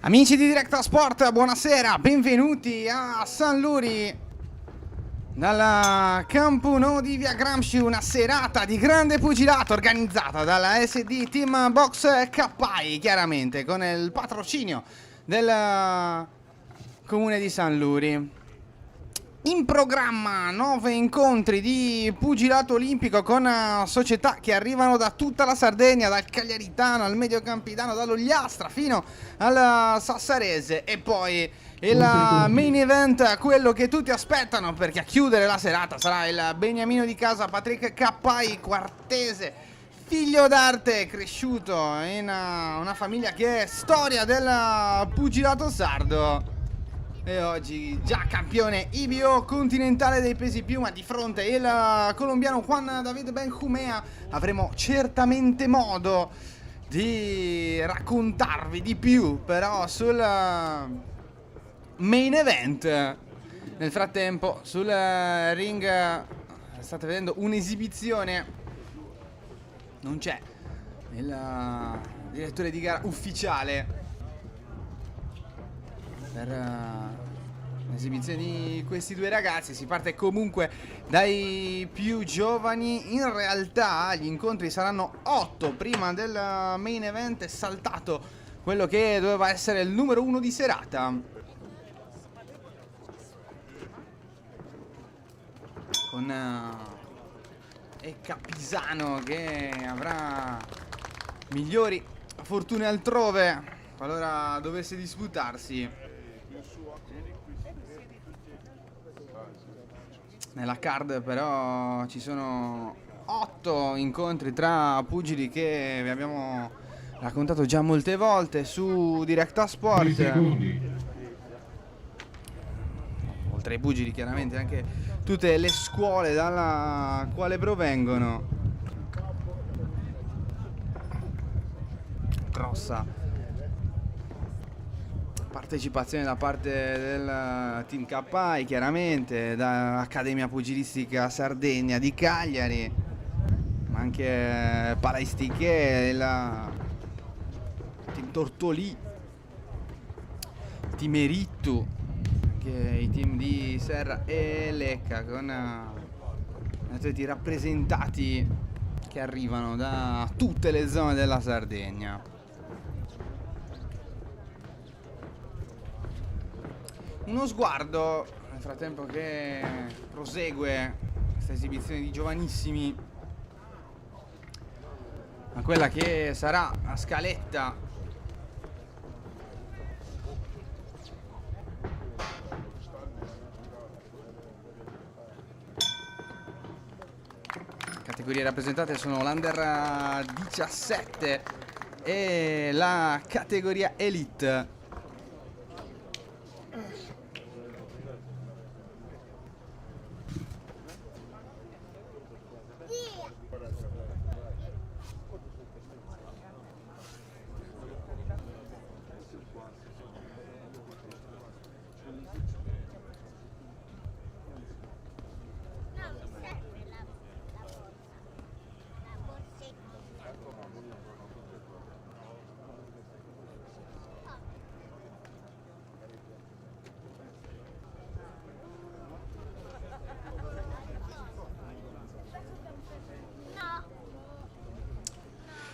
Amici di Directa Sport, buonasera, benvenuti a San Luri dal campo Nou di Via Gramsci, una serata di grande pugilato organizzata dalla SD Team Box Cappai, chiaramente con il patrocinio del comune di San Luri. In programma 9 incontri di pugilato olimpico con società che arrivano da tutta la Sardegna, dal Cagliaritano al Mediocampitano, dall'Ogliastra fino al Sassarese, e poi il main event, quello che tutti aspettano, perché a chiudere la serata sarà il beniamino di casa Patrick Cappai, quartese, figlio d'arte, cresciuto in una famiglia che è storia del pugilato sardo. E oggi già campione IBO continentale dei pesi piuma, di fronte il colombiano Juan David Benjumea. Avremo certamente modo di raccontarvi di più però sul main event. Nel frattempo sul ring state vedendo un'esibizione. Non c'è il direttore di gara ufficiale per l'esibizione di questi due ragazzi. Si parte comunque dai più giovani. In realtà gli incontri saranno 8 prima del main event. È saltato quello che doveva essere il numero 1 di serata, con Ecca Pisano che avrà migliori fortune altrove qualora dovesse disputarsi. Nella card però ci sono 8 incontri tra pugili che vi abbiamo raccontato già molte volte su Directa Sport. Oltre ai pugili chiaramente anche tutte le scuole dalla quale provengono. Grossa partecipazione da parte del team Cappai, chiaramente da Accademia Pugilistica Sardegna di Cagliari, ma anche Palaistiche, il team Tortolì, team Erittu, anche i team di Serra e Lecca, con atleti rappresentati che arrivano da tutte le zone della Sardegna. Uno sguardo nel frattempo che prosegue questa esibizione di giovanissimi a quella che sarà la scaletta categorie rappresentate. Sono l'Under 17 e la categoria Elite.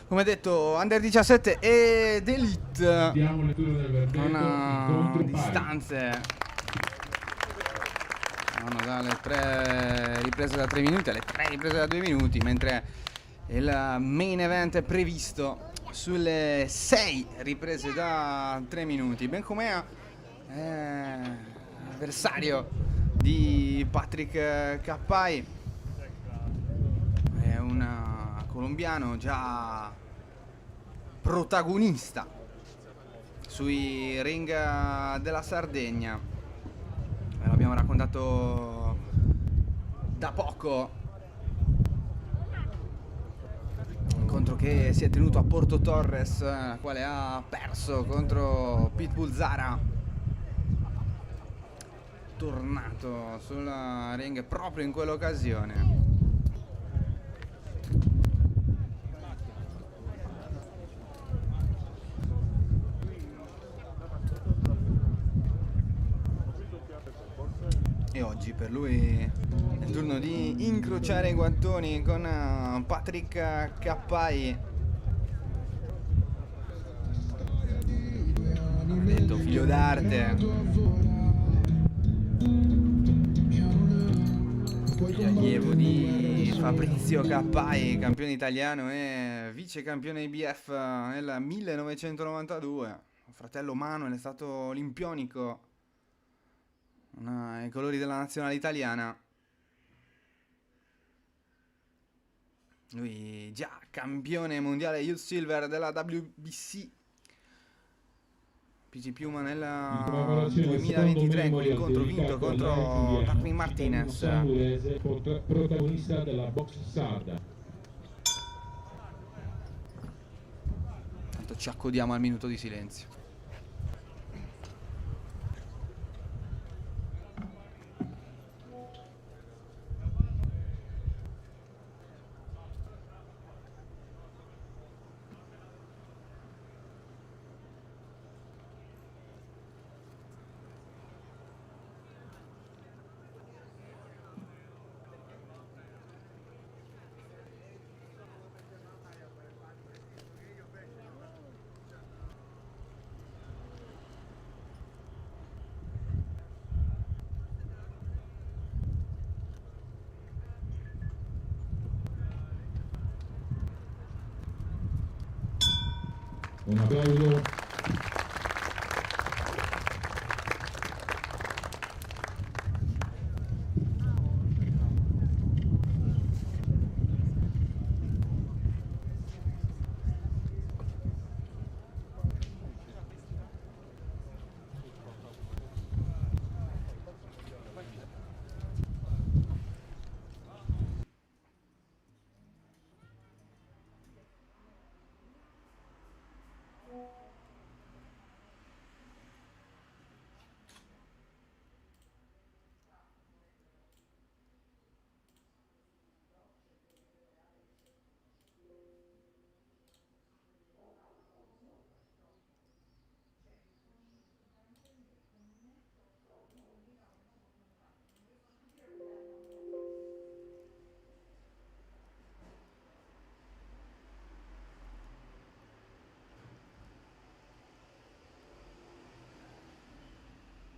Come detto, Under 17 ed Elite con distanze dalle 3 riprese da 3 minuti alle 3 riprese da 2 minuti, mentre il main event è previsto sulle 6 riprese da 3 minuti. Benjumea è avversario di Patrick Cappai, è un colombiano già protagonista sui ring della Sardegna. L'abbiamo raccontato da poco, incontro che si è tenuto a Porto Torres, la quale ha perso contro Pitbull Zara, tornato sul ring proprio in quell'occasione. e oggi per lui è il turno di incrociare i guantoni con Patrick Cappai. Detto figlio d'arte, allievo di Fabrizio Cappai, campione italiano e vice campione IBF nel 1992. Fratello Manuel è stato olimpionico ai colori della nazionale italiana. Lui già campione mondiale Youth Silver della WBC PG Puma nel 2023 con l'incontro vinto contro Darwin Martinez. Protagonista della box sarda. Tanto ci accodiamo al minuto di silenzio. Un applauso.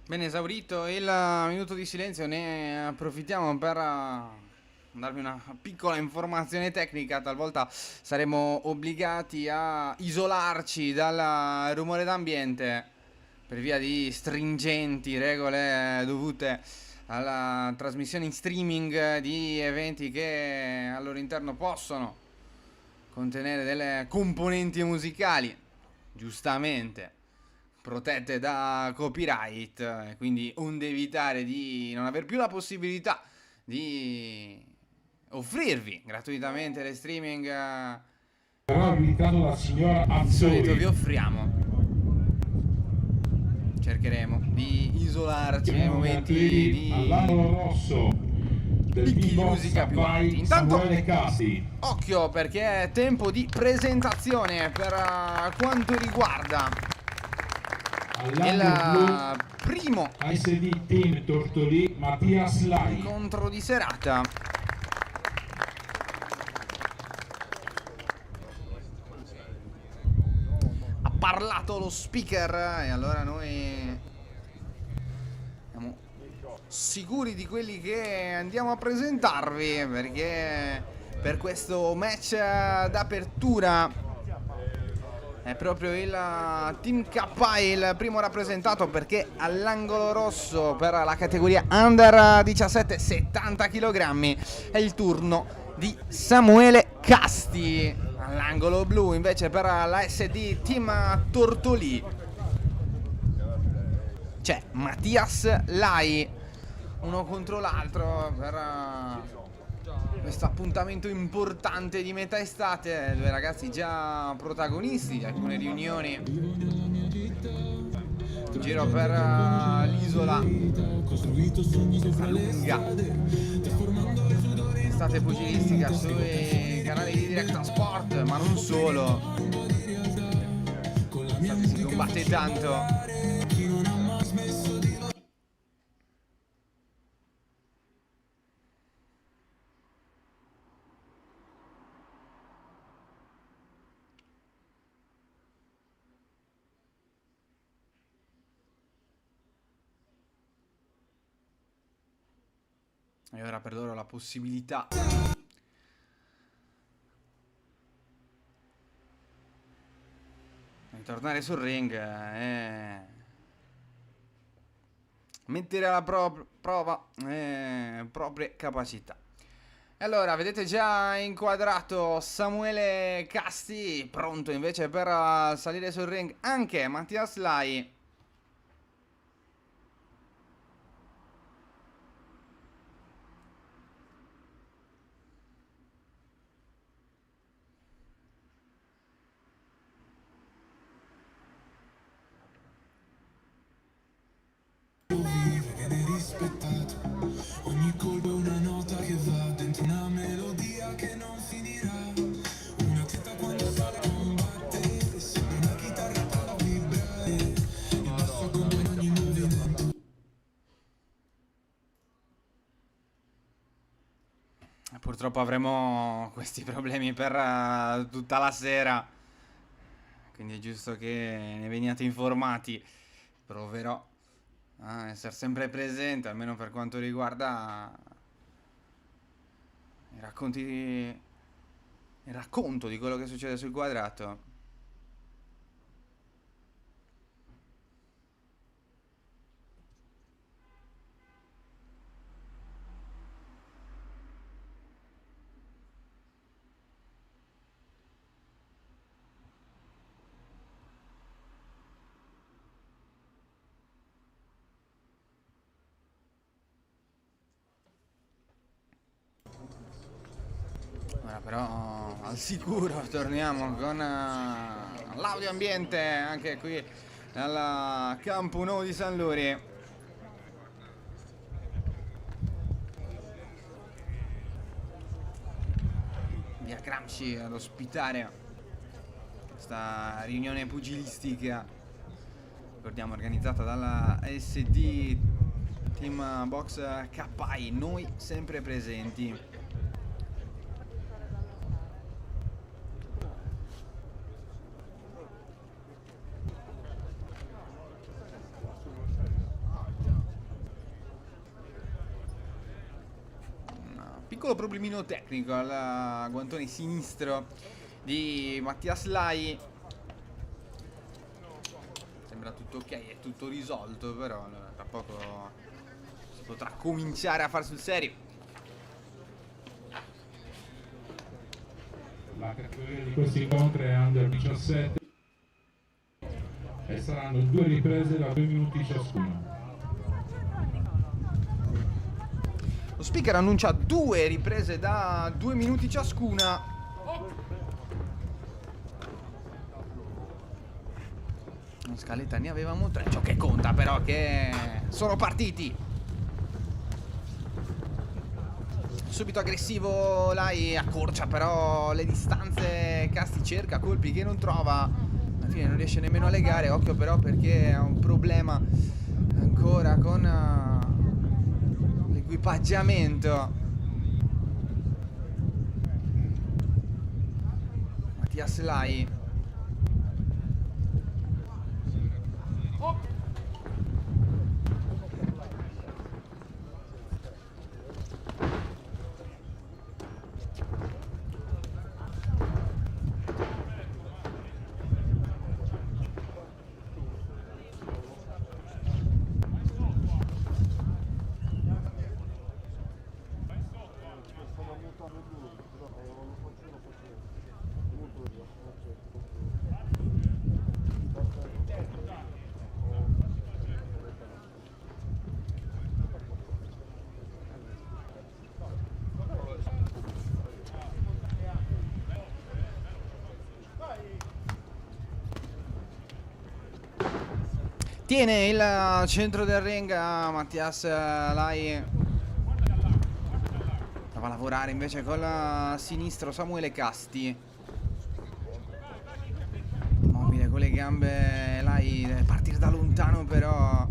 Bene, esaurito il minuto di silenzio, ne approfittiamo per darvi una piccola informazione tecnica. Talvolta saremo obbligati a isolarci dal rumore d'ambiente per via di stringenti regole dovute alla trasmissione in streaming di eventi che al loro interno possono contenere delle componenti musicali, giustamente protette da copyright, quindi onde evitare di non aver più la possibilità di offrirvi gratuitamente le streaming Però invitato la signora di solito Azzori. vi offriamo. Cercheremo di isolarci nei momenti di all'angolo rosso del picchi di B-Box musica più alti. Cappai Intanto Samuele Casi. occhio, perché è tempo di presentazione per quanto riguarda All'angolo il primo blu ASD Team Tortolì Mattias Lai. incontro di serata. Ha parlato lo speaker e allora noi siamo sicuri di quelli che andiamo a presentarvi, perché per questo match d'apertura è proprio il Team Cappai il primo rappresentato, perché all'angolo rosso per la categoria Under 17 70 kg è il turno di Samuele Casti. All'angolo blu invece per la SD Team Tortolì c'è Mattias Lai, uno contro l'altro per questo appuntamento importante di metà estate. Due ragazzi già protagonisti di alcune riunioni in giro per l'isola lunga estate pugilistica sui canali di Directa Sport, ma non solo. Infatti si combatte tanto. E ora per loro la possibilità di tornare sul ring e mettere alla prova proprie capacità. E allora, vedete già inquadrato Samuele Casti, pronto invece per salire sul ring anche Mattias Lai. Viene rispettato, ogni colpo è una nota che va dentro una melodia che non finirà. Un atleta quando sale combatte, sembra una chitarra a vibrare, il basso accompagna ogni movimento. Purtroppo avremo questi problemi per tutta la sera, quindi è giusto che ne veniate informati. Proverò a essere sempre presente, almeno per quanto riguarda i racconti il racconto di quello che succede sul quadrato. Ora però al sicuro torniamo con l'audio ambiente anche qui al Campo Nou di San Luri. Via Gramsci ad ospitare questa riunione pugilistica, ricordiamo organizzata dalla SD Team Box KI, noi sempre presenti. Piccolo problemino tecnico al guantone sinistro di Mattias Lai. Sembra tutto ok, è tutto risolto, però tra poco si potrà cominciare a far sul serio. La categoria di questi incontri è Under 17 e saranno 2 riprese da 2 minuti ciascuna. Lo speaker annuncia 2 riprese da 2 minuti ciascuna. In scaletta ne avevamo 3, ciò che conta però che sono partiti. Subito aggressivo Lai, accorcia però le distanze, Casti cerca colpi che non trova, alla fine non riesce nemmeno a legare, occhio però perché ha un problema ancora con l'equipaggiamento. Mattias Lai. Tiene il centro del ring Mattias Lai. Prova a lavorare invece col sinistro Samuele Casti. Mobile con le gambe Lai, deve partire da lontano però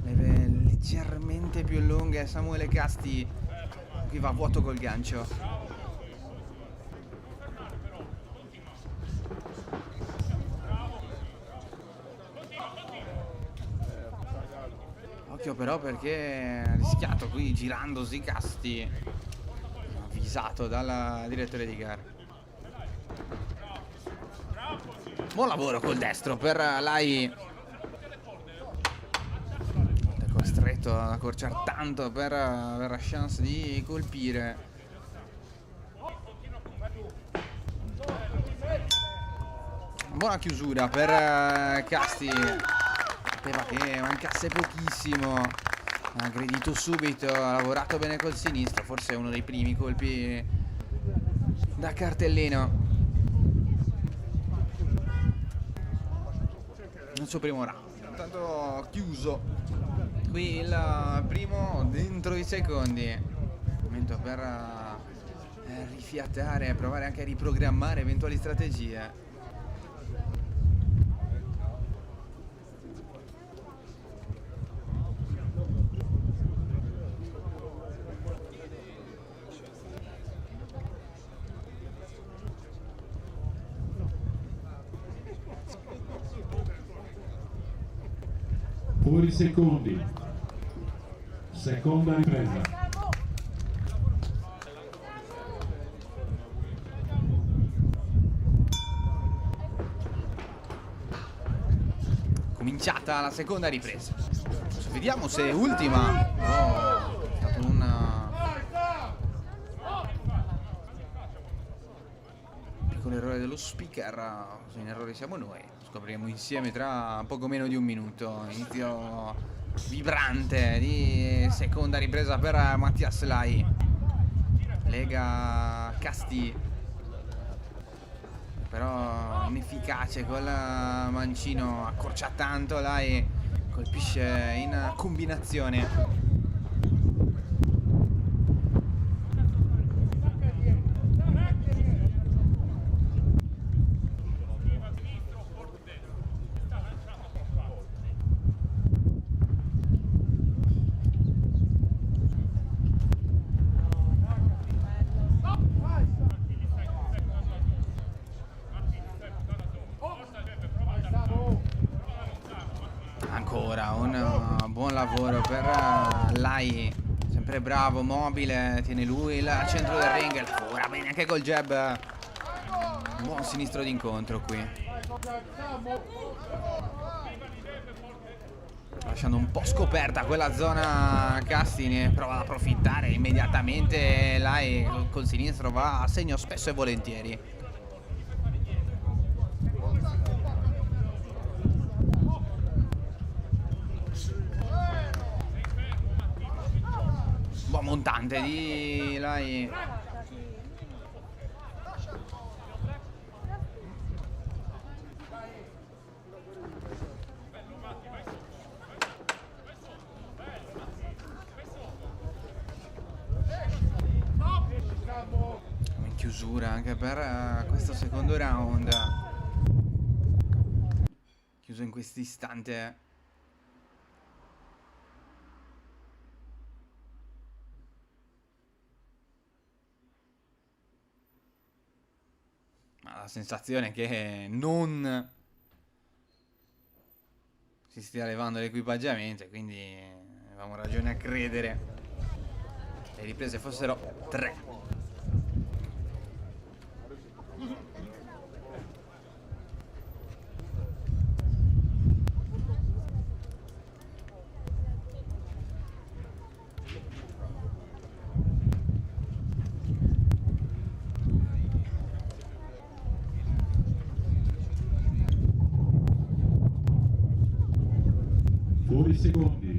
deve leggermente più lunghe Samuele Casti. Qui va a vuoto col gancio. Occhio però perché ha rischiato qui girandosi Casti, avvisato dal direttore di gara. Buon lavoro col destro per Lai. È costretto ad accorciare tanto per avere la chance di colpire. Buona chiusura per Casti. Sapeva che mancasse pochissimo. Ha aggredito subito, ha lavorato bene col sinistro. Forse è uno dei primi colpi da cartellino. Il suo primo round. Intanto chiuso qui il primo dentro i secondi. Momento per rifiatare e provare anche a riprogrammare eventuali strategie. Fuori secondi. Seconda ripresa. Cominciata la seconda ripresa. Vediamo se è ultima. Oh, è stato un piccolo errore dello speaker. Se in errore siamo noi. Scopriremo insieme tra poco meno di un minuto. Inizio vibrante di seconda ripresa per Mattias Lai. Lega Casti, però inefficace col mancino. Accorcia tanto Lai, colpisce in combinazione. Ancora un buon lavoro per Lai, sempre bravo, mobile, tiene lui il centro del ring, lavora bene anche col jab. Buon sinistro d'incontro qui, lasciando un po' scoperta quella zona. Casti prova ad approfittare immediatamente. Lai col sinistro va a segno spesso e volentieri. Buon montante di Lai. In chiusura anche per questo secondo round. Chiuso in quest'istante. La sensazione è che non si stia levando l'equipaggiamento, quindi avevamo ragione a credere che le riprese fossero 3. Fuori secondi.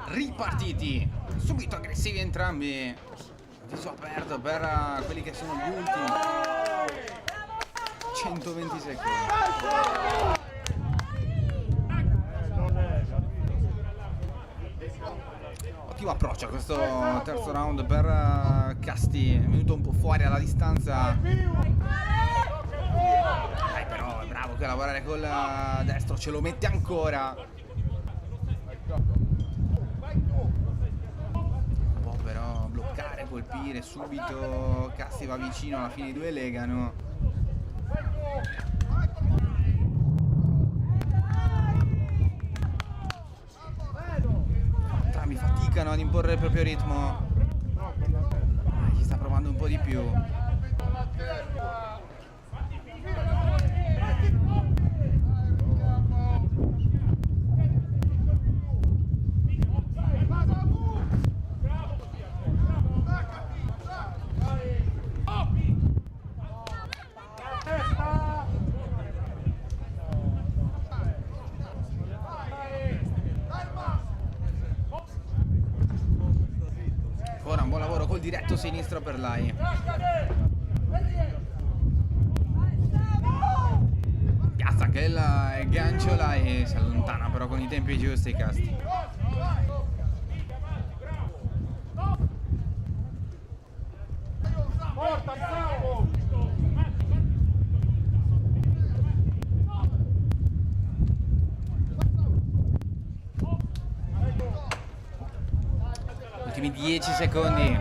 Ripartiti, subito aggressivi entrambi. Viso aperto per quelli che sono gli ultimi 120 secondi. Ottimo approccio a questo terzo round per Casti, è venuto un po' fuori alla distanza. Però è bravo che a lavorare col destro, ce lo mette ancora. colpire subito. Casti va vicino, alla fine i due legano. Entrambi faticano ad imporre il proprio ritmo. Gli sta provando un po' di più. Ora un buon lavoro col diretto sinistro per Lai. Piazza anche il gancio, Lai si allontana però con i tempi giusti Casti. Ultimi 10 secondi.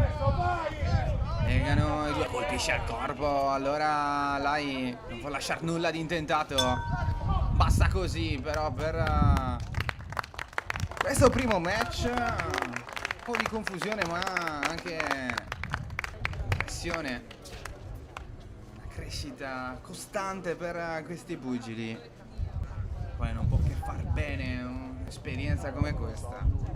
Legano i due, colpisce al corpo. Allora Lai non può lasciare nulla di intentato. Basta così però per questo primo match. Un po' di confusione ma anche pressione. Una crescita costante per questi pugili. Poi non può che far bene un'esperienza come questa.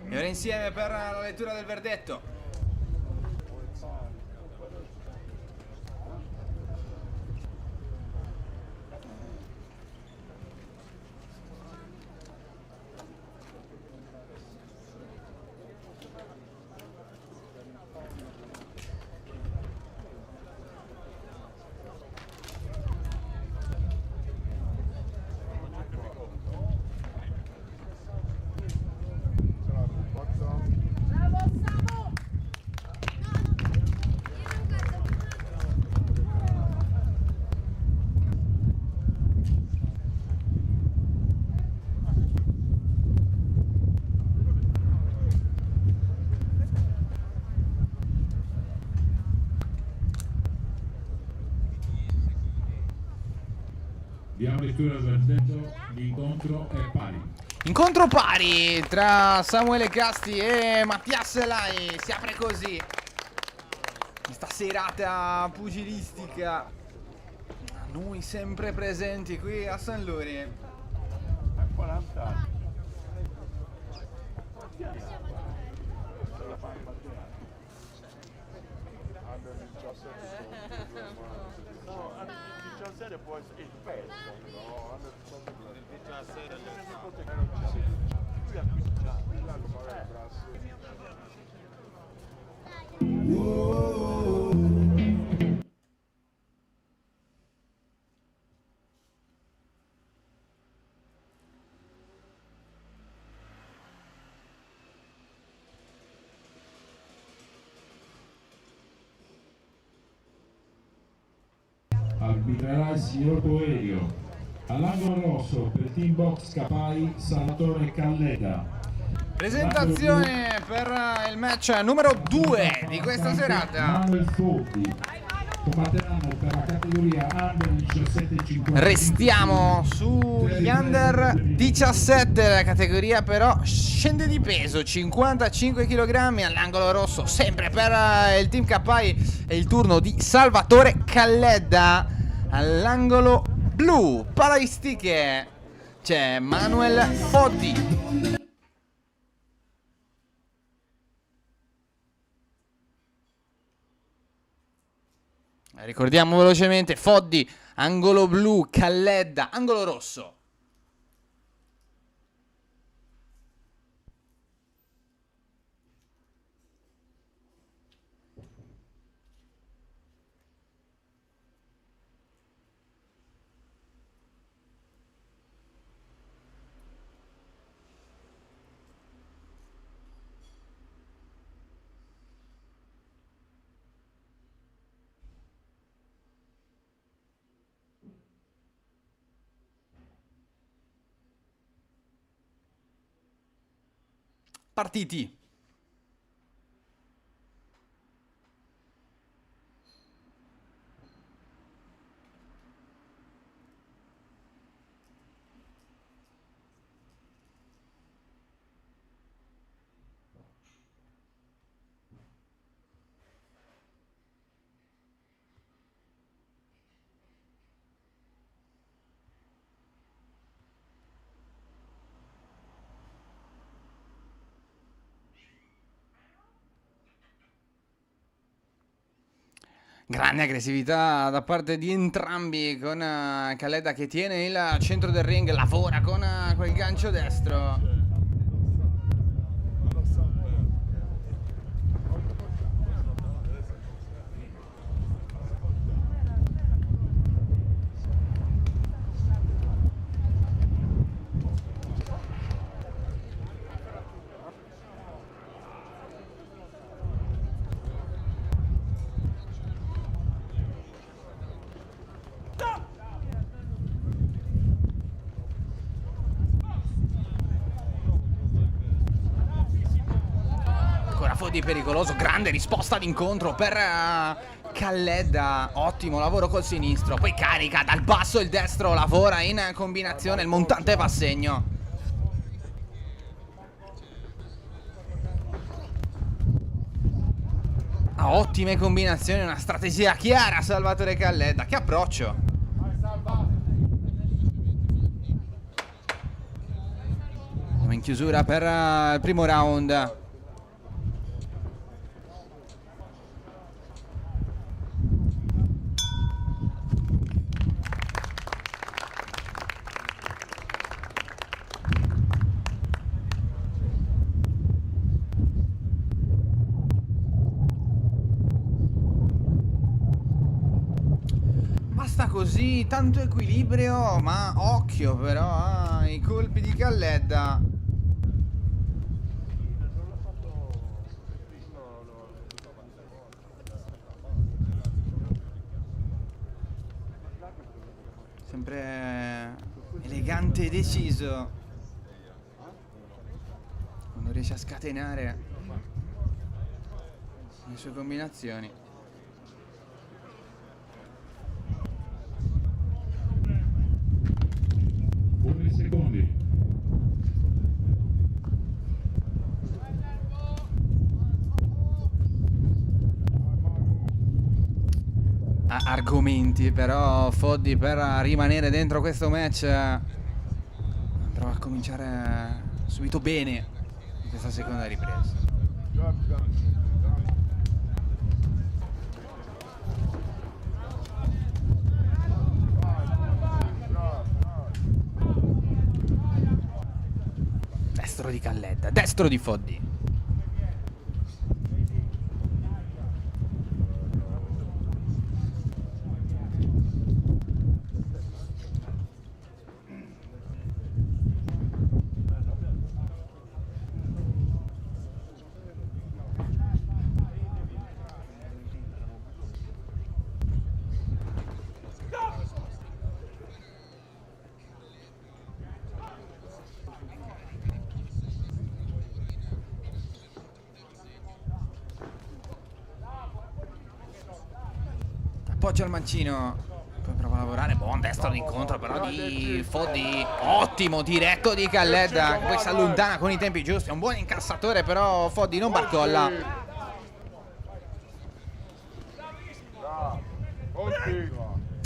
E ora insieme per la lettura del verdetto. Diamo lettura del verdetto, l'incontro è pari. Incontro pari tra Samuele Casti e Mattias Lai. Si apre così questa serata pugilistica. Noi sempre presenti qui a San Luri. 40 anni. No, under 17 può essere il peso, no, under 17 lui ha 15 anni, là lo magari Arbitrerà il signor Coelho. All'angolo rosso per Team Box Capai Salvatore Calleda. Presentazione per il match numero 2 di questa serata. Manuel Foddi. Combatteranno per la categoria Under 17,50. Restiamo sugli Under 17, la categoria però scende di peso, 55 kg all'angolo rosso, sempre per il Team Capai. È il turno di Salvatore Calledda. All'angolo blu, palaistiche, c'è Manuel Foddi. Ricordiamo velocemente: Foddi, angolo blu, Calledda, angolo rosso. partiti. Grande aggressività da parte di entrambi, con Khaled che tiene il centro del ring, lavora con quel gancio destro. Foddy pericoloso, grande risposta d'incontro per Khaled, ottimo lavoro col sinistro, poi carica dal basso il destro, lavora in combinazione, il montante va a segno. Ha ottime combinazioni, una strategia chiara Salvatore Khaled. Che approccio! Siamo in chiusura per il primo round. Così, tanto equilibrio, ma occhio però ai colpi di Khaled. Sempre elegante e deciso quando riesce a scatenare le sue combinazioni. Secondi. Argomenti però Foddy per rimanere dentro questo match, prova a cominciare subito bene in questa seconda ripresa. Destro di Khaled, destro di Foddy. Appoggia al mancino, poi prova a lavorare, buon destro d'incontro però di Foddy, ottimo diretto di Khaled, poi si allontana con i tempi giusti, è un buon incassatore però Foddy non barcolla.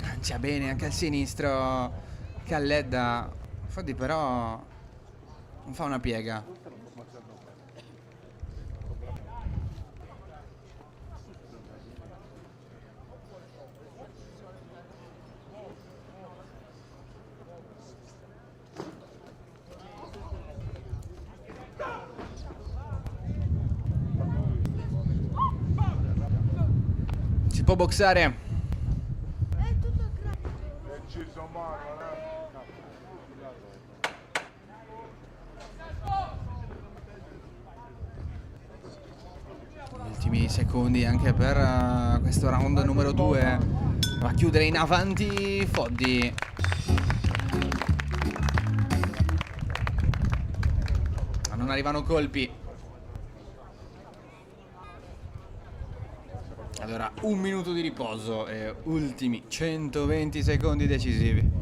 Lancia bene anche al sinistro Khaled, Foddy però non fa una piega. Si può boxare. Gli ultimi secondi anche per questo round numero 2. Va a chiudere in avanti Foddy. Ma non arrivano colpi. Allora, un minuto di riposo e ultimi 120 secondi decisivi.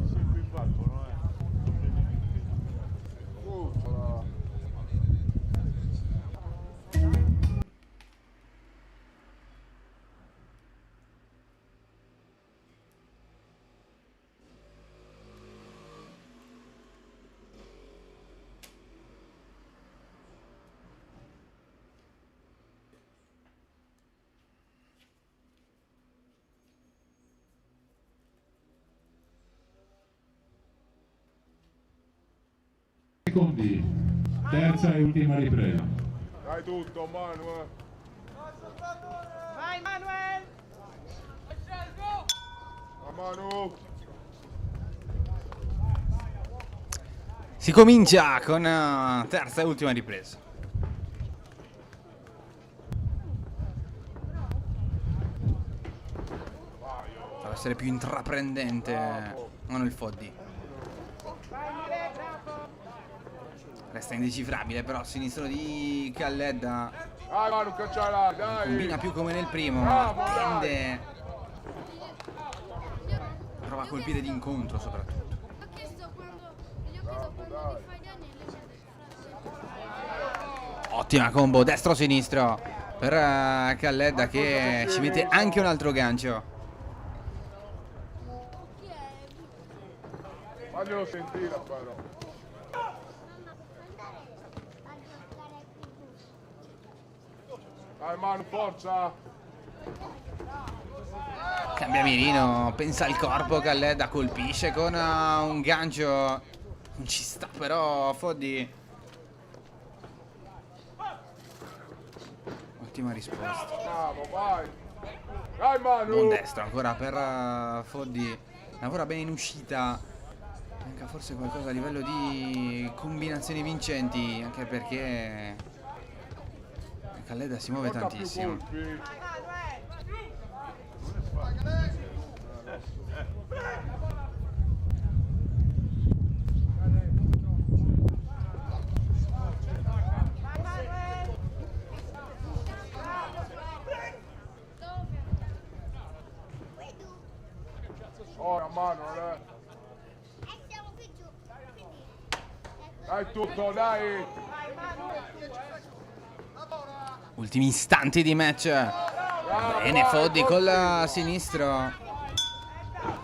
Secondi, terza e ultima ripresa. Dai tutto, Manuel. Vai Manuel! A Manu. Si comincia con terza e ultima ripresa. Deve essere più intraprendente Manuel Foddi. Resta indecifrabile però il sinistro di Calledda. Dai Manu, cacciala, dai. Combina più come nel primo, Bravo, ma dai. tende. Prova a colpire d'incontro soprattutto. Ho chiesto quando li fai gli anelli. Ottima combo destro-sinistro per Calledda che ci mette anche un altro gancio. Faglielo sentire però. Dai Manu, forza. Cambia mirino, pensa al corpo, Calledda colpisce con un gancio. Non ci sta però Foddi. Ottima risposta. Bravo, vai. Dai Manu. Buon destro ancora per Foddi. Lavora bene in uscita. Manca forse qualcosa a livello di combinazioni vincenti, anche perché Calledda si muove Porta più tantissimo. colpi. Ora Manuel. Siamo qui giù. Dai tutto, dai. Ultimi istanti di match. Bene Foddi col sinistro.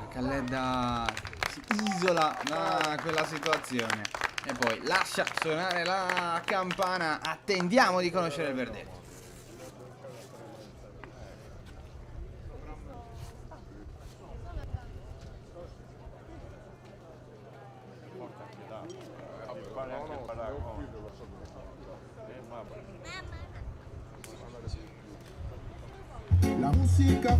Calledda si isola da quella situazione e poi lascia suonare la campana. Attendiamo di conoscere il verdetto. La musica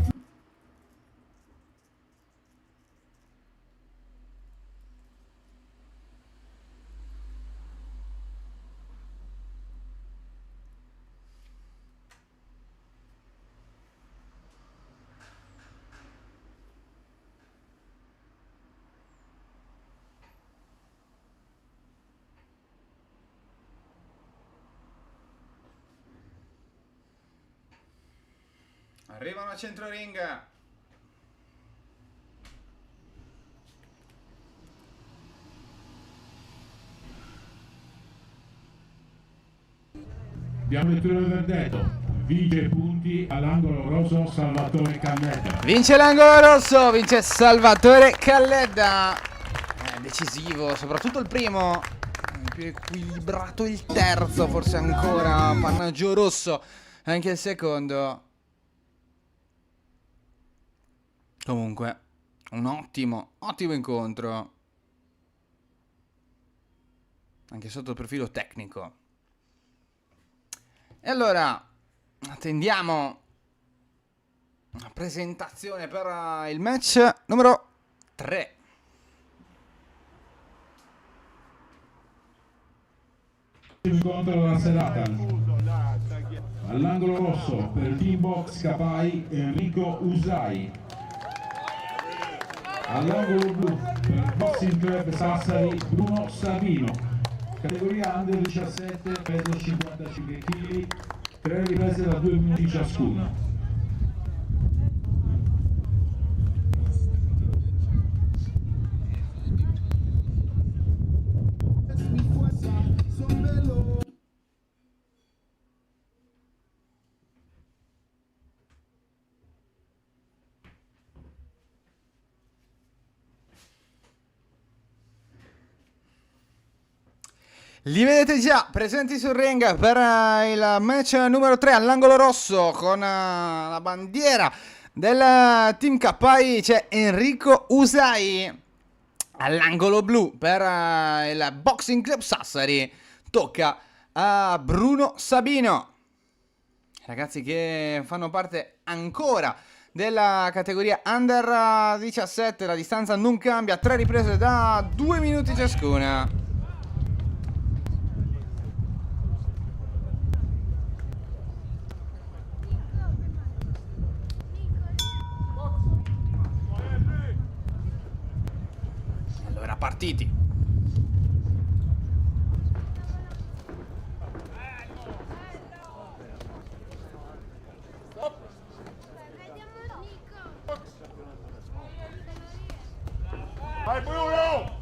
Arrivano a centro ring. Diamo lettura del verdetto. Vince punti all'angolo rosso Salvatore Calledda. Vince l'angolo rosso, vince Salvatore Calledda. Decisivo, soprattutto il primo. Più equilibrato il terzo, forse ancora pannaggio rosso. Anche il secondo. Comunque, un ottimo incontro. Anche sotto il profilo tecnico. E allora, attendiamo una presentazione per il match numero 3. Incontro della serata. All'angolo rosso per il Team Box Capai Enrico Usai. All'angolo blu per il Boxing Club Sassari Bruno Savino. Categoria Under 17, peso 55 kg, 3 riprese da 2 minuti ciascuna. Li vedete già presenti sul ring per il match numero 3 all'angolo rosso con la bandiera del Team KI. C'è Enrico Usai. All'angolo blu per il Boxing Club Sassari tocca a Bruno Sabino. Ragazzi che fanno parte ancora della categoria Under 17. La distanza non cambia, 3 riprese da 2 minuti ciascuna. Allora, partiti. Vai Bruno!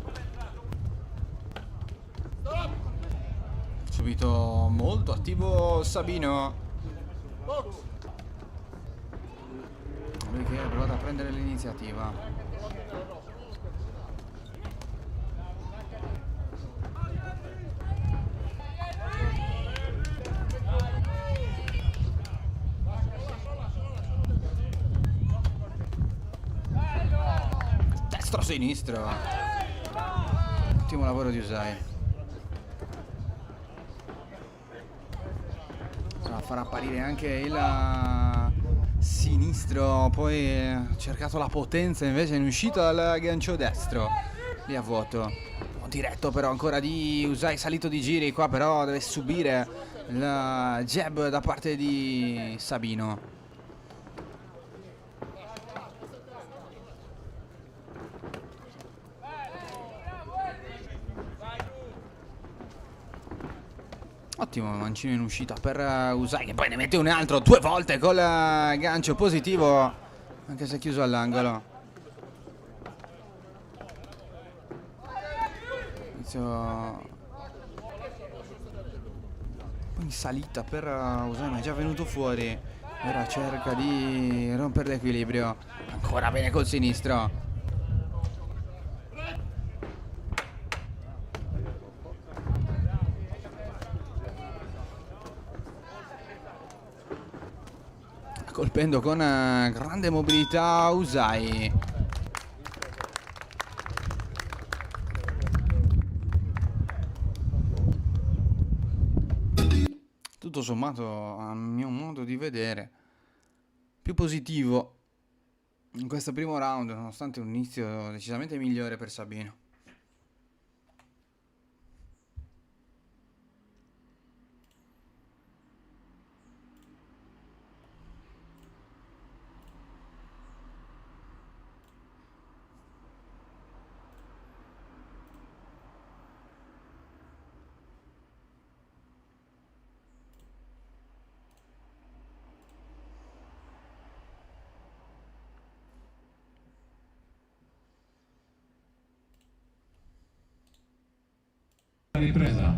Subito molto attivo Sabino. Lui che ha provato a prendere l'iniziativa. Destro sinistro. Ottimo lavoro di Usai. Farà apparire anche il sinistro, poi ha cercato la potenza, invece è uscito dal gancio destro. Lì a vuoto. Diretto però ancora di Usai, salito di giri, qua però deve subire il jab da parte di Sabino. Ottimo mancino in uscita per Usai, che poi ne mette un altro 2 volte col gancio positivo, anche se chiuso all'angolo. Inizio in salita per Usai, ma è già venuto fuori. Ora cerca di rompere l'equilibrio. Ancora bene col sinistro. Colpendo con grande mobilità Usai. Tutto sommato, a mio modo di vedere, più positivo in questo primo round, nonostante un inizio decisamente migliore per Sabino. Ripresa.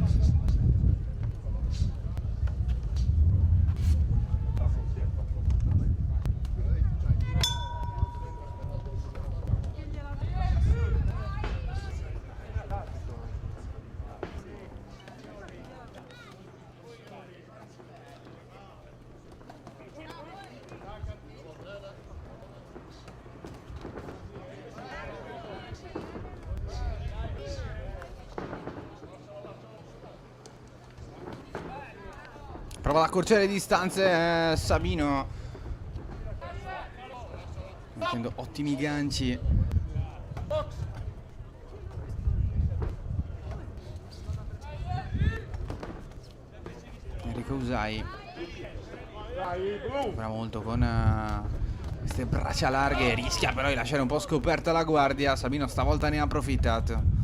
Prova ad accorciare le distanze Sabino, mettendo ottimi ganci. Enrico Usai lavora molto con queste braccia larghe, rischia però di lasciare un po' scoperta la guardia. Sabino stavolta ne ha approfittato.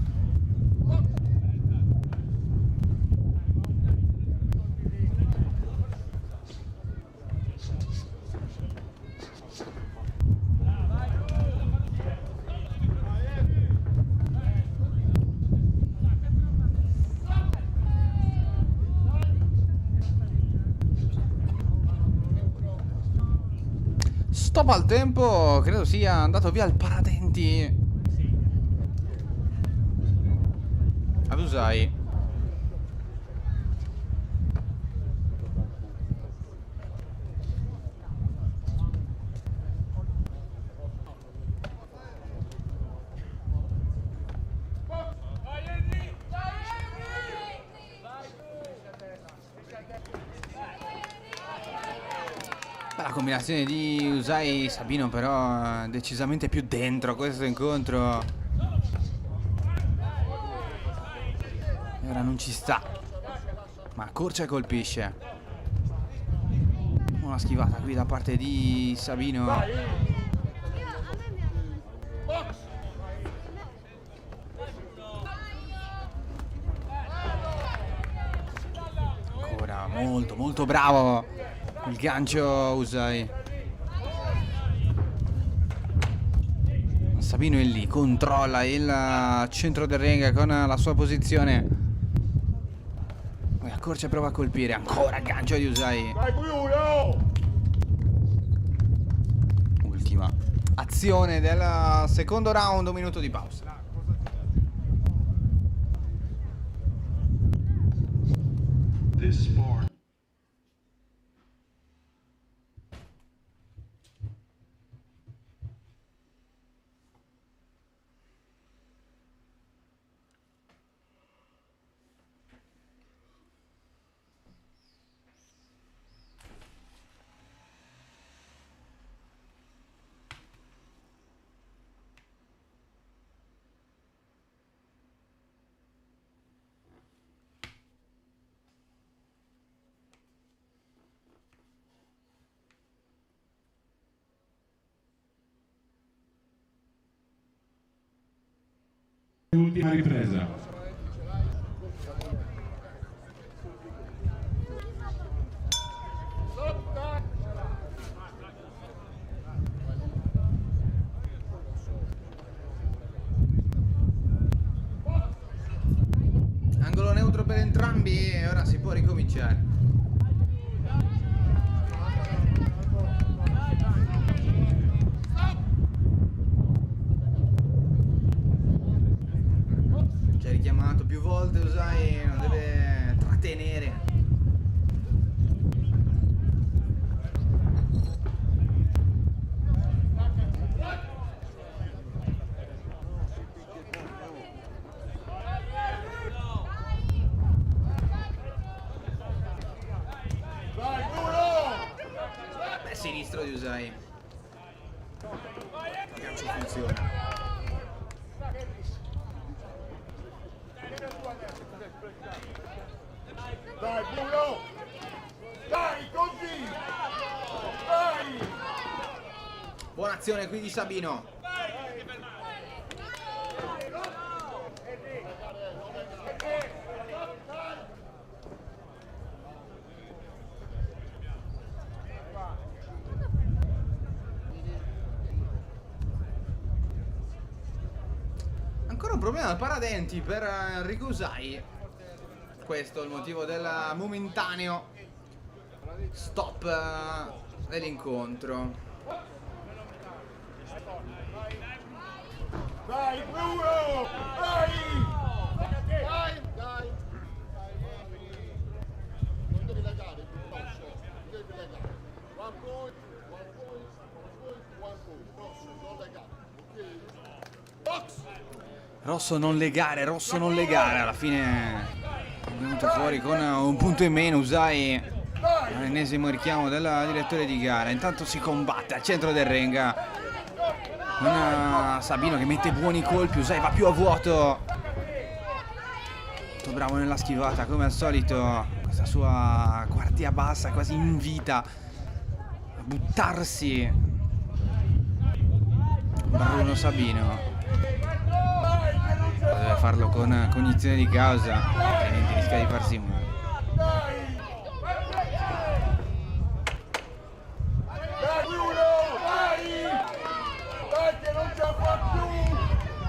Stop al tempo, credo sia andato via il paradenti ad Usai. combinazione di Usai Sabino però decisamente più dentro questo incontro. E ora non ci sta, ma accorcia e colpisce. Una schivata qui da parte di Sabino. Ancora molto molto bravo il gancio Usai. Sabino è lì, controlla il centro del ring con la sua posizione. Poi accorcia e prova a colpire. Ancora gancio di Usai. Ultima azione del secondo round, un minuto di pausa. This sport. Ultima ripresa. Angolo neutro per entrambi e ora si può ricominciare. Ci ha richiamato più volte Usai, non deve trattenere. Beh, sinistro di Usai. Il gancio funziona. Dai, Bruno! Dai, così! Dai! Buona azione qui di Sabino. Ancora un problema al paradenti per Enrico Usai. Questo è il motivo del momentaneo stop dell'incontro. Dai, Bruno! Dai! Dai! Dai! Non devi legare, non devi legare. One point, one point, one point, one point. Rosso, non legare, ok? Box! Rosso non legare, alla fine è venuto fuori con un punto in meno Usai, l'ennesimo richiamo del direttore di gara. Intanto si combatte al centro del ring con Sabino che mette buoni colpi, Usai va più a vuoto, molto bravo nella schivata come al solito, questa sua guardia bassa quasi invita a buttarsi Bruno Sabino. Deve farlo con cognizione di causa, altrimenti rischia di farsi male. Dai, Bruno! Dai! Dai, che non ce la fa più!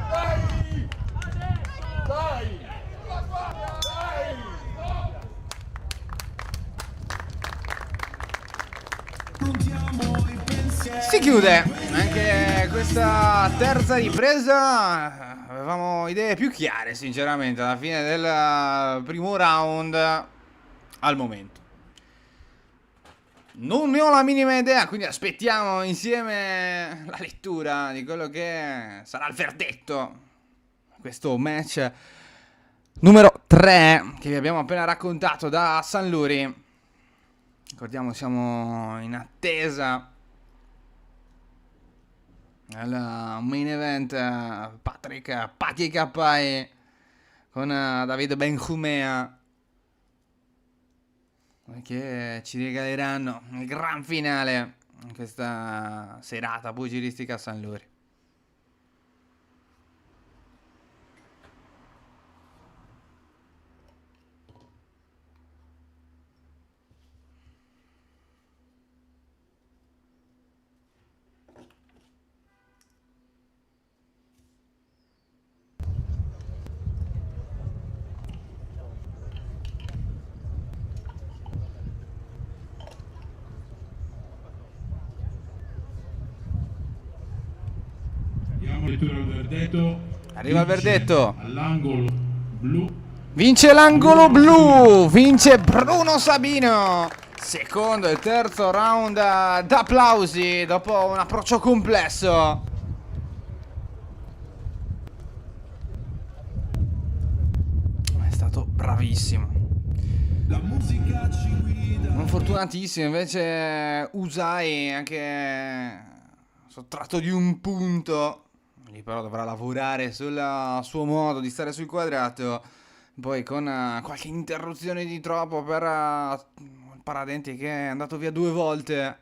Dai! Dai! Dai! Si chiude anche questa terza ripresa. Avevamo idee più chiare sinceramente alla fine del primo round al momento. Non ne ho la minima idea, quindi aspettiamo insieme la lettura di quello che sarà il verdetto. Questo match numero 3 che vi abbiamo appena raccontato da San Luri. Ricordiamo, siamo in attesa al main event, Patti Capai con Davide Benjumea, che ci regaleranno il gran finale in questa serata pugilistica a San Luri. Diamo lettura al verdetto. Arriva il Vince verdetto. All'angolo blu. Vince l'angolo blu, vince Bruno Sabino. Secondo e terzo round d'applausi dopo un approccio complesso. È stato bravissimo. La musica ci guida. Non fortunatissimo invece Usai, anche sottratto di un punto. Lì però dovrà lavorare sul suo modo di stare sul quadrato. Poi con qualche interruzione di troppo per il Paradenti che è andato via 2 volte.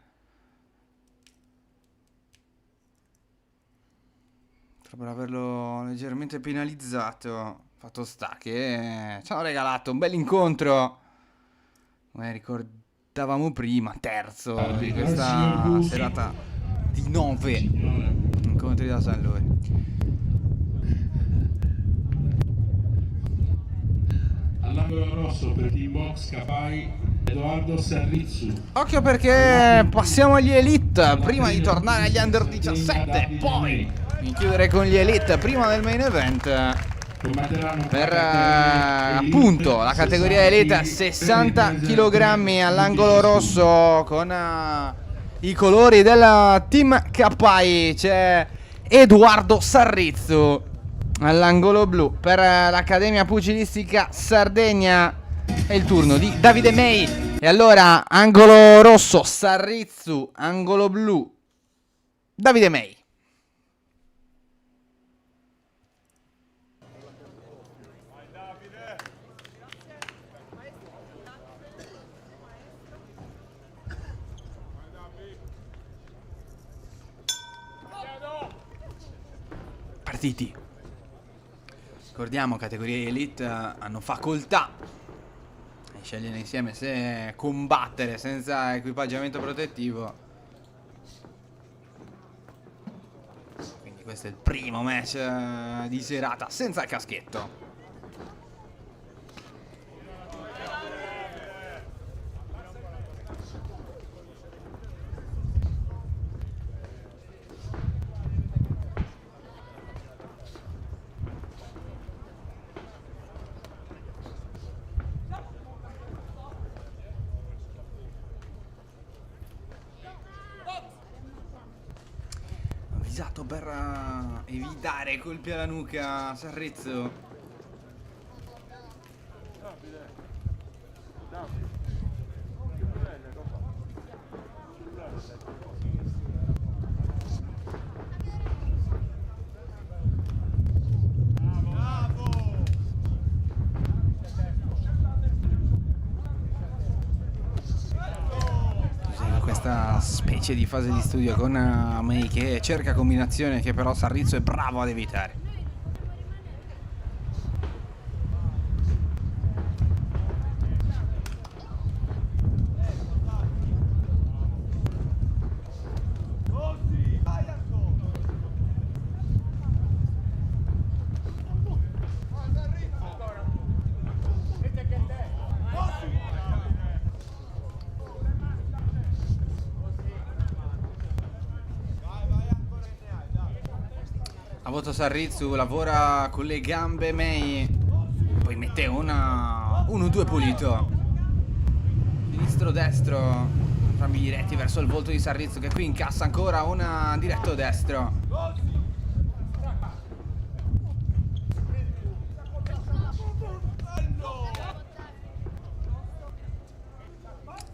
Potrebbero averlo leggermente penalizzato. Fatto sta che ci hanno regalato un bel incontro, come ricordavamo prima, terzo di questa serata di 9 incontri da San Luri. All'angolo rosso per Team Box Capai Edoardo Sarrizzu. Occhio perché passiamo agli Elite prima di tornare agli Under 17, poi di chiudere con gli Elite prima del main event. Per appunto la categoria Elite 60 kg all'angolo rosso con i colori del team Capai. C'è Edoardo Sarrizzu. All'angolo blu per l'Accademia Pugilistica Sardegna è il turno di Davide May. E allora angolo rosso Sarrizzu, angolo blu Davide May. Partiti. Ricordiamo, categorie Elite hanno facoltà di scegliere insieme se combattere senza equipaggiamento protettivo. Quindi questo è il primo match di serata senza il caschetto. Avvisato per evitare colpi alla nuca Sarrizzu. Questa specie di fase di studio con May che cerca combinazione che però Sarrizzu è bravo ad evitare. A voto Sarrizzu, lavora con le gambe May, poi mette un 1-2 pulito. Sinistro-destro, entrambi diretti verso il volto di Sarrizzu che qui incassa ancora un diretto destro.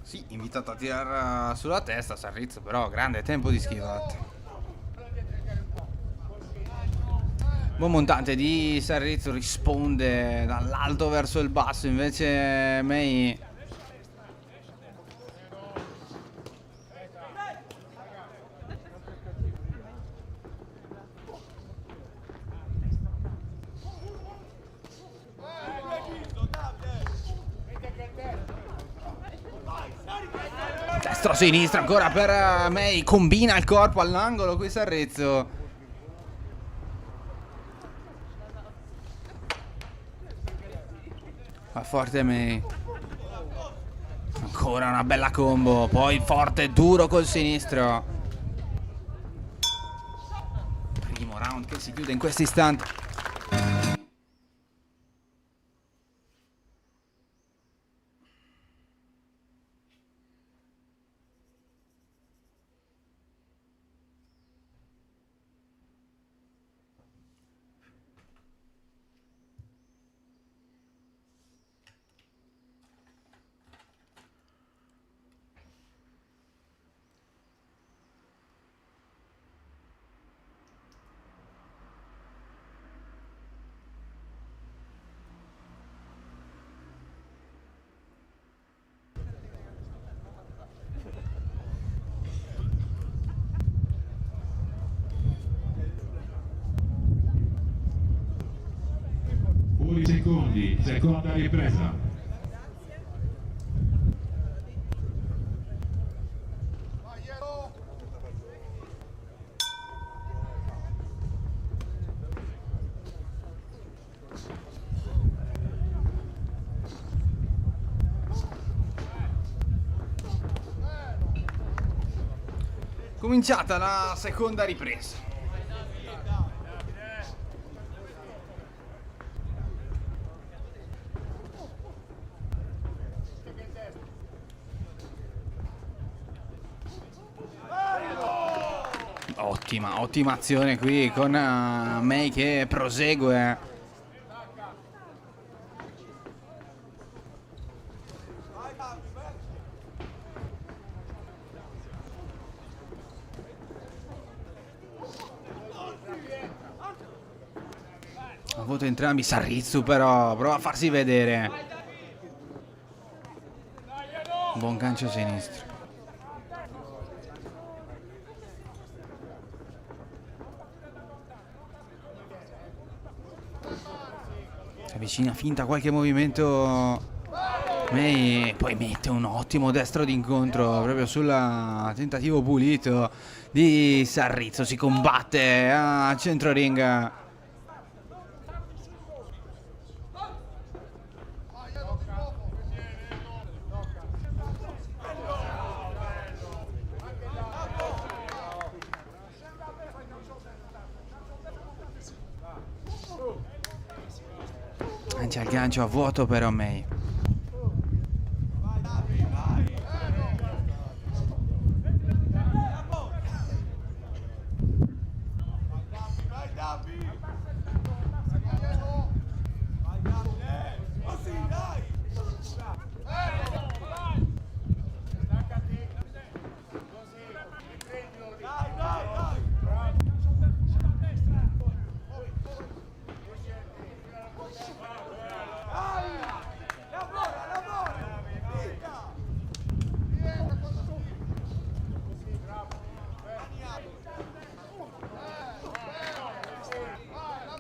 Sì, invitato a tirare sulla testa Sarrizzo, però grande tempo di schivata. Buon montante di Sarrizzo, risponde dall'alto verso il basso, invece May destro sinistro ancora per May, combina il corpo all'angolo qui Sarrizzo. Va forte May, ancora una bella combo, poi forte e duro col sinistro. Primo round che si chiude in questo istante. Fuori secondi, seconda ripresa. Cominciata la seconda ripresa. Ottima azione qui con May che prosegue. A voto entrambi, Sarrizzo però prova a farsi vedere. Buon gancio sinistro. Si avvicina, finta qualche movimento May, poi mette un ottimo destro d'incontro proprio sul tentativo pulito di Sarrizzo. Si combatte a centro ring. C'è il gancio a vuoto però May.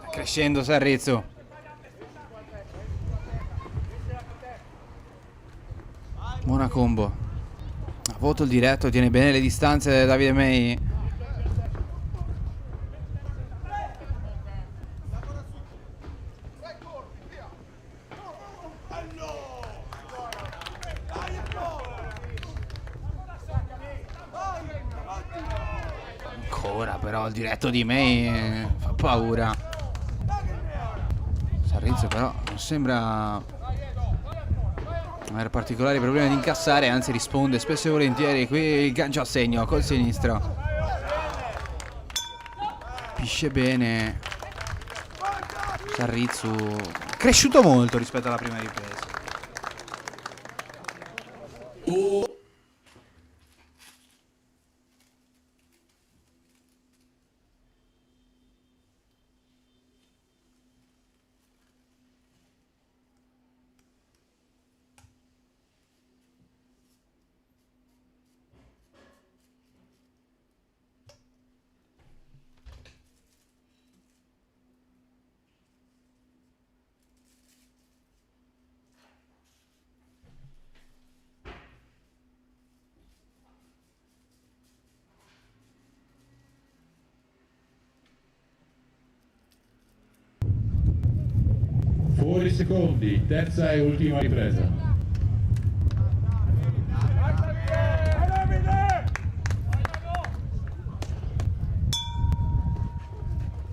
Crescendo Sarrizzo. Buona combo. A voto il diretto, tiene bene le distanze Davide May. Ancora però il diretto di May fa paura. Sarrizzo però non sembra avere particolari problemi ad incassare, anzi risponde spesso e volentieri. Qui il gancio a segno col sinistro. Capisce bene Sarrizzo, cresciuto molto rispetto alla prima ripresa. fuori secondi, terza e ultima ripresa.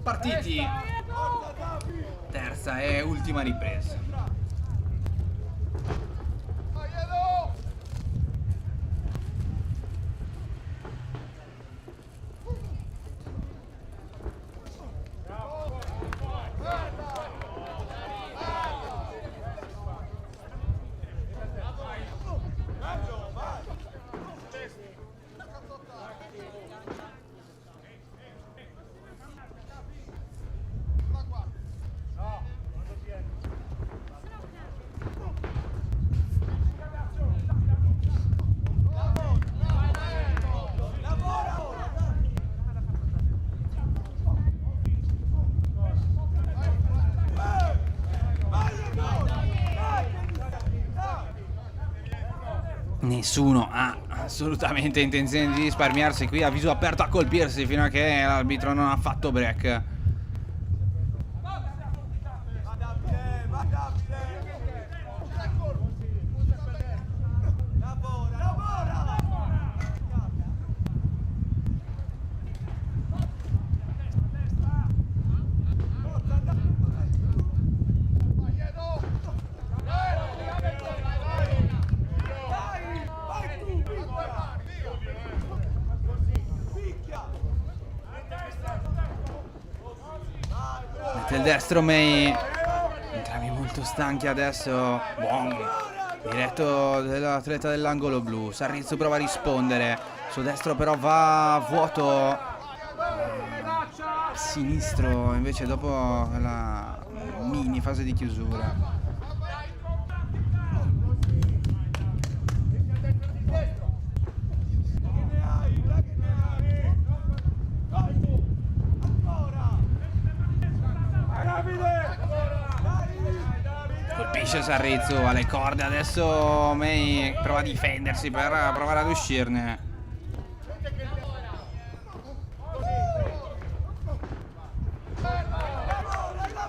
Partiti. Terza e ultima ripresa. Nessuno ha assolutamente intenzione di risparmiarsi qui, a viso aperto a colpirsi fino a che l'arbitro non ha fatto break. Mette il destro May. Entrambi molto stanchi adesso. Buon diretto dell'atleta dell'angolo blu. Sarrizzo prova a rispondere. Suo destro però va a vuoto. Sinistro invece dopo la mini fase di chiusura. Colpisce Sarrizzo alle corde, adesso May prova a difendersi per provare ad uscirne.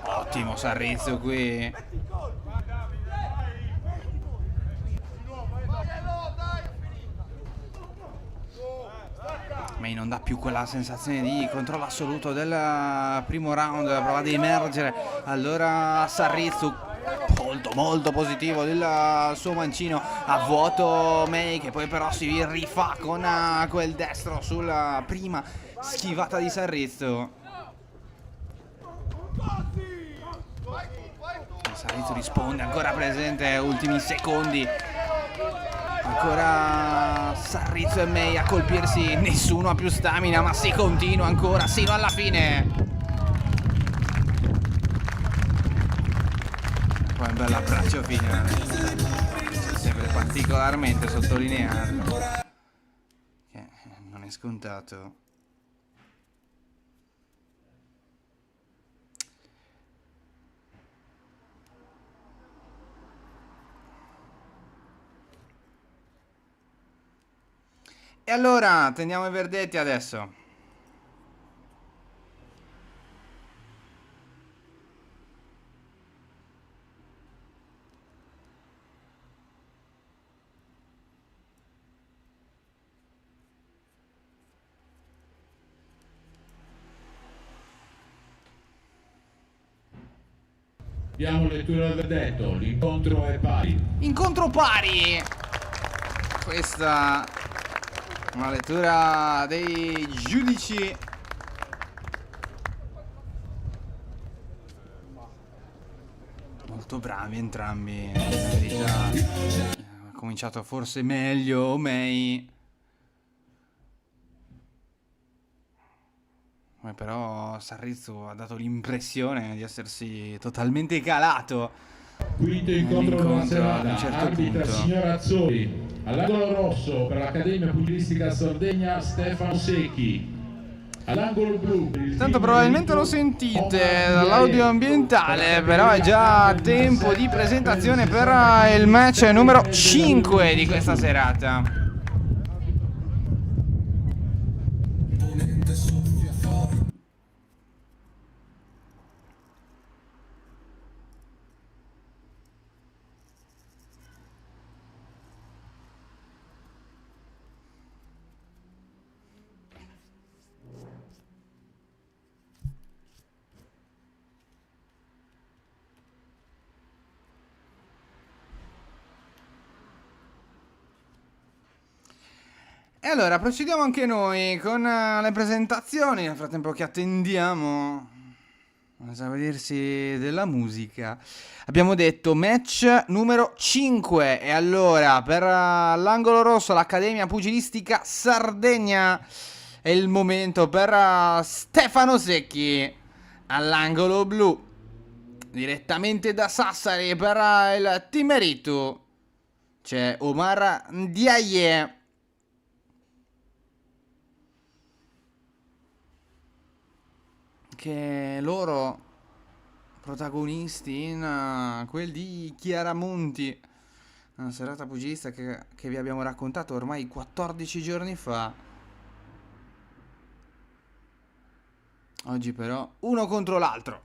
Ottimo Sarrizzo qui. May non dà più quella sensazione di controllo assoluto del primo round, prova ad emergere. Allora Sarrizzo molto positivo del suo mancino a vuoto. May che poi però si rifà con quel destro sulla prima schivata di Sarrizzo. Sarrizzo risponde, ancora presente, ultimi secondi. Ancora Sarrizzo e May a colpirsi, nessuno ha più stamina, ma si continua ancora sino alla fine. Poi un bel abbraccio finale, sempre particolarmente sottolineato, che non è scontato. E allora, tendiamo i verdetti adesso. Diamo lettura del verdetto, l'incontro è pari. Incontro pari! Questa è una lettura dei giudici. Molto bravi entrambi. Ha cominciato forse meglio May. Però Sarrizzo ha dato l'impressione di essersi totalmente calato. Quinto incontro della serata, ad un certo arbitra punto. signor Azzori. All'angolo rosso per l'Accademia Pugilistica Sardegna Stefano Secchi. All'angolo blu per il Tanto team probabilmente lo Enrico sentite Omar dall'audio Diaye. ambientale, però è già tempo di presentazione per il match numero 5 di questa serata. E allora procediamo anche noi con le presentazioni, nel frattempo che attendiamo l'esaurirsi della musica. Abbiamo detto match numero 5 e allora per l'angolo rosso l'Accademia Pugilistica Sardegna è il momento per Stefano Secchi, all'angolo blu direttamente da Sassari per il Timerito c'è Omar Ndiaye. Che loro protagonisti in quel di Chiaramonti, una serata pugilista che vi abbiamo raccontato ormai 14 giorni fa. Oggi però uno contro l'altro.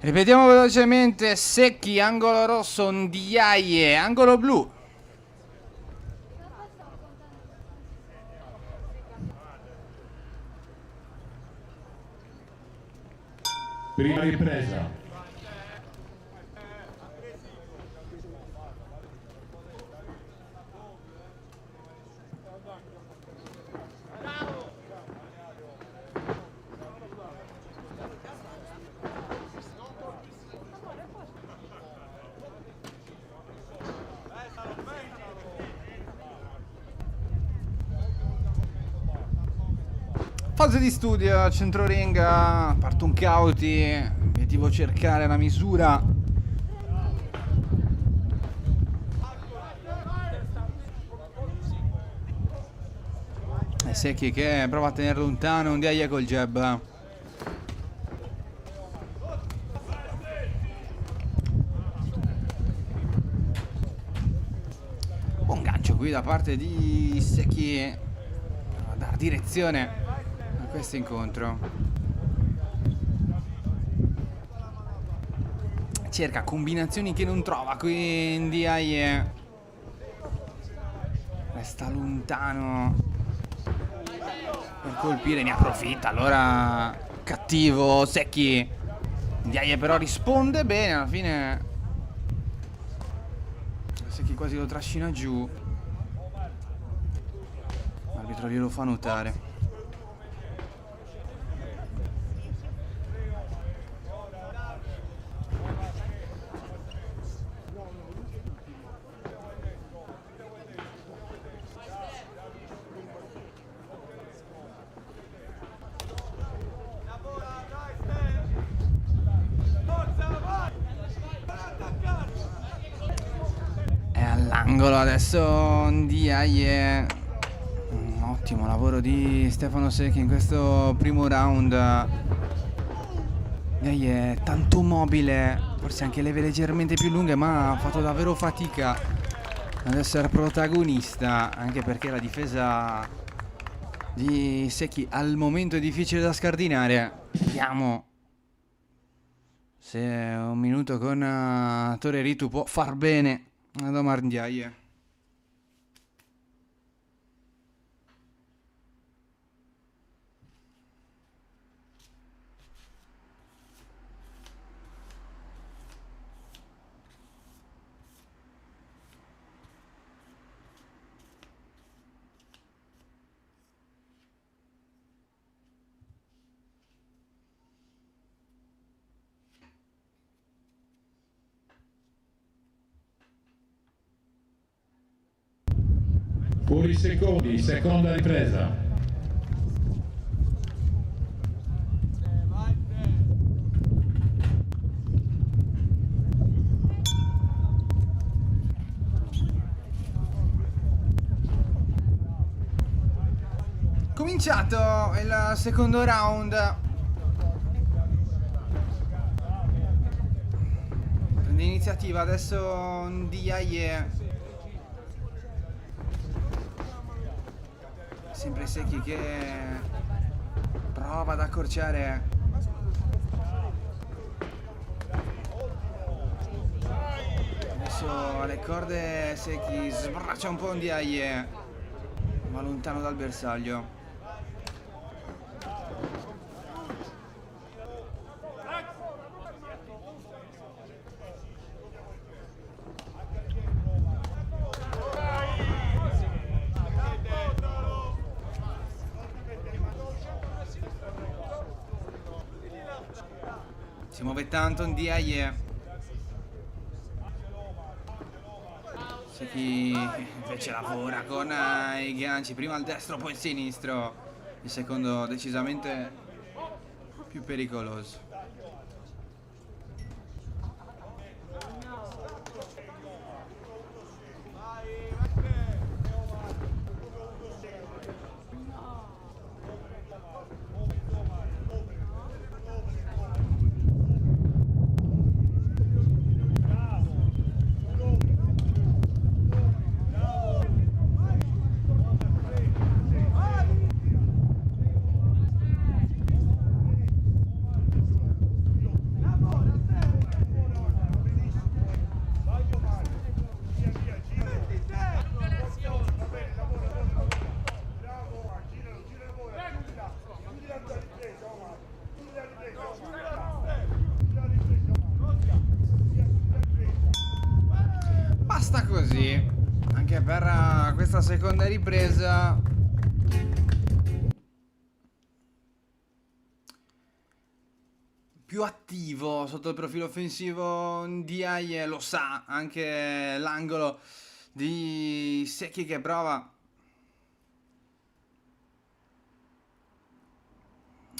Ripetiamo velocemente: Secchi, angolo rosso, Ndiaye, angolo blu. Prima ripresa. Fase di studio, centro ring, partono cauti, obiettivo cercare la misura. E Secchi che prova a tenere lontano Ndiaye col jab. Buon gancio qui da parte di Secchi a dare direzione questo incontro. Cerca combinazioni che non trova, quindi Ndiaye resta lontano per colpire, ne approfitta. Allora cattivo Secchi. Ndiaye però risponde bene, alla fine Secchi quasi lo trascina giù, l'arbitro glielo fa notare. All'angolo adesso Ndiaye, un ottimo lavoro di Stefano Secchi in questo primo round. Ndiaye è tanto mobile, forse anche leve leggermente più lunghe, ma ha fatto davvero fatica ad essere protagonista, anche perché la difesa di Secchi al momento è difficile da scardinare. Vediamo se un minuto con Tore Ritu può far bene ad Omar Ndiaye. Fuori secondi, seconda ripresa. Cominciato il secondo round. Prende iniziativa adesso Ndiaye. Sempre Secchi che prova ad accorciare. Adesso alle corde Secchi sbraccia un po' Ndiaye, ma lontano dal bersaglio. Si muove tanto Ndiaye. Secchi invece lavora con i ganci, prima il destro poi il sinistro, il secondo decisamente più pericoloso. Basta così, anche per questa seconda ripresa. Più attivo sotto il profilo offensivo Ndiaye, lo sa, anche l'angolo di Secchi che prova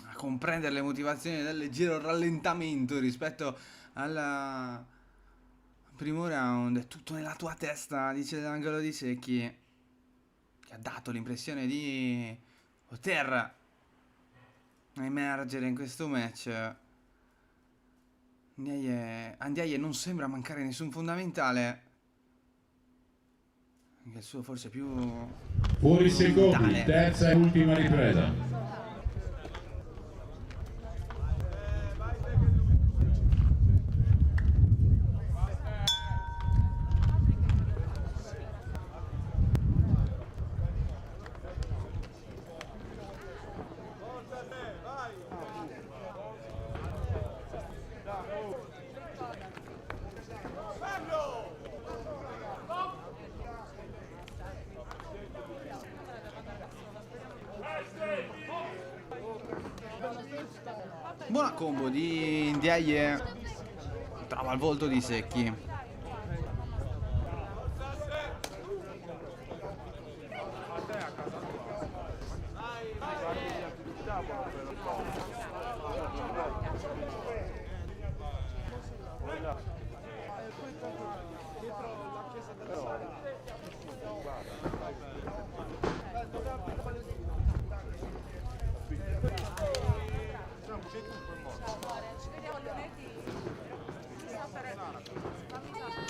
a comprendere le motivazioni del leggero rallentamento rispetto al primo round. È tutto nella tua testa, dice l'angolo di Secchi, che ha dato l'impressione di poter emergere in questo match. Ndiaye non sembra mancare nessun fondamentale, anche il suo forse più Fuori secondi, fondamentale. terza e ultima ripresa. Buona combo di Ndiaye, trova il volto di Secchi.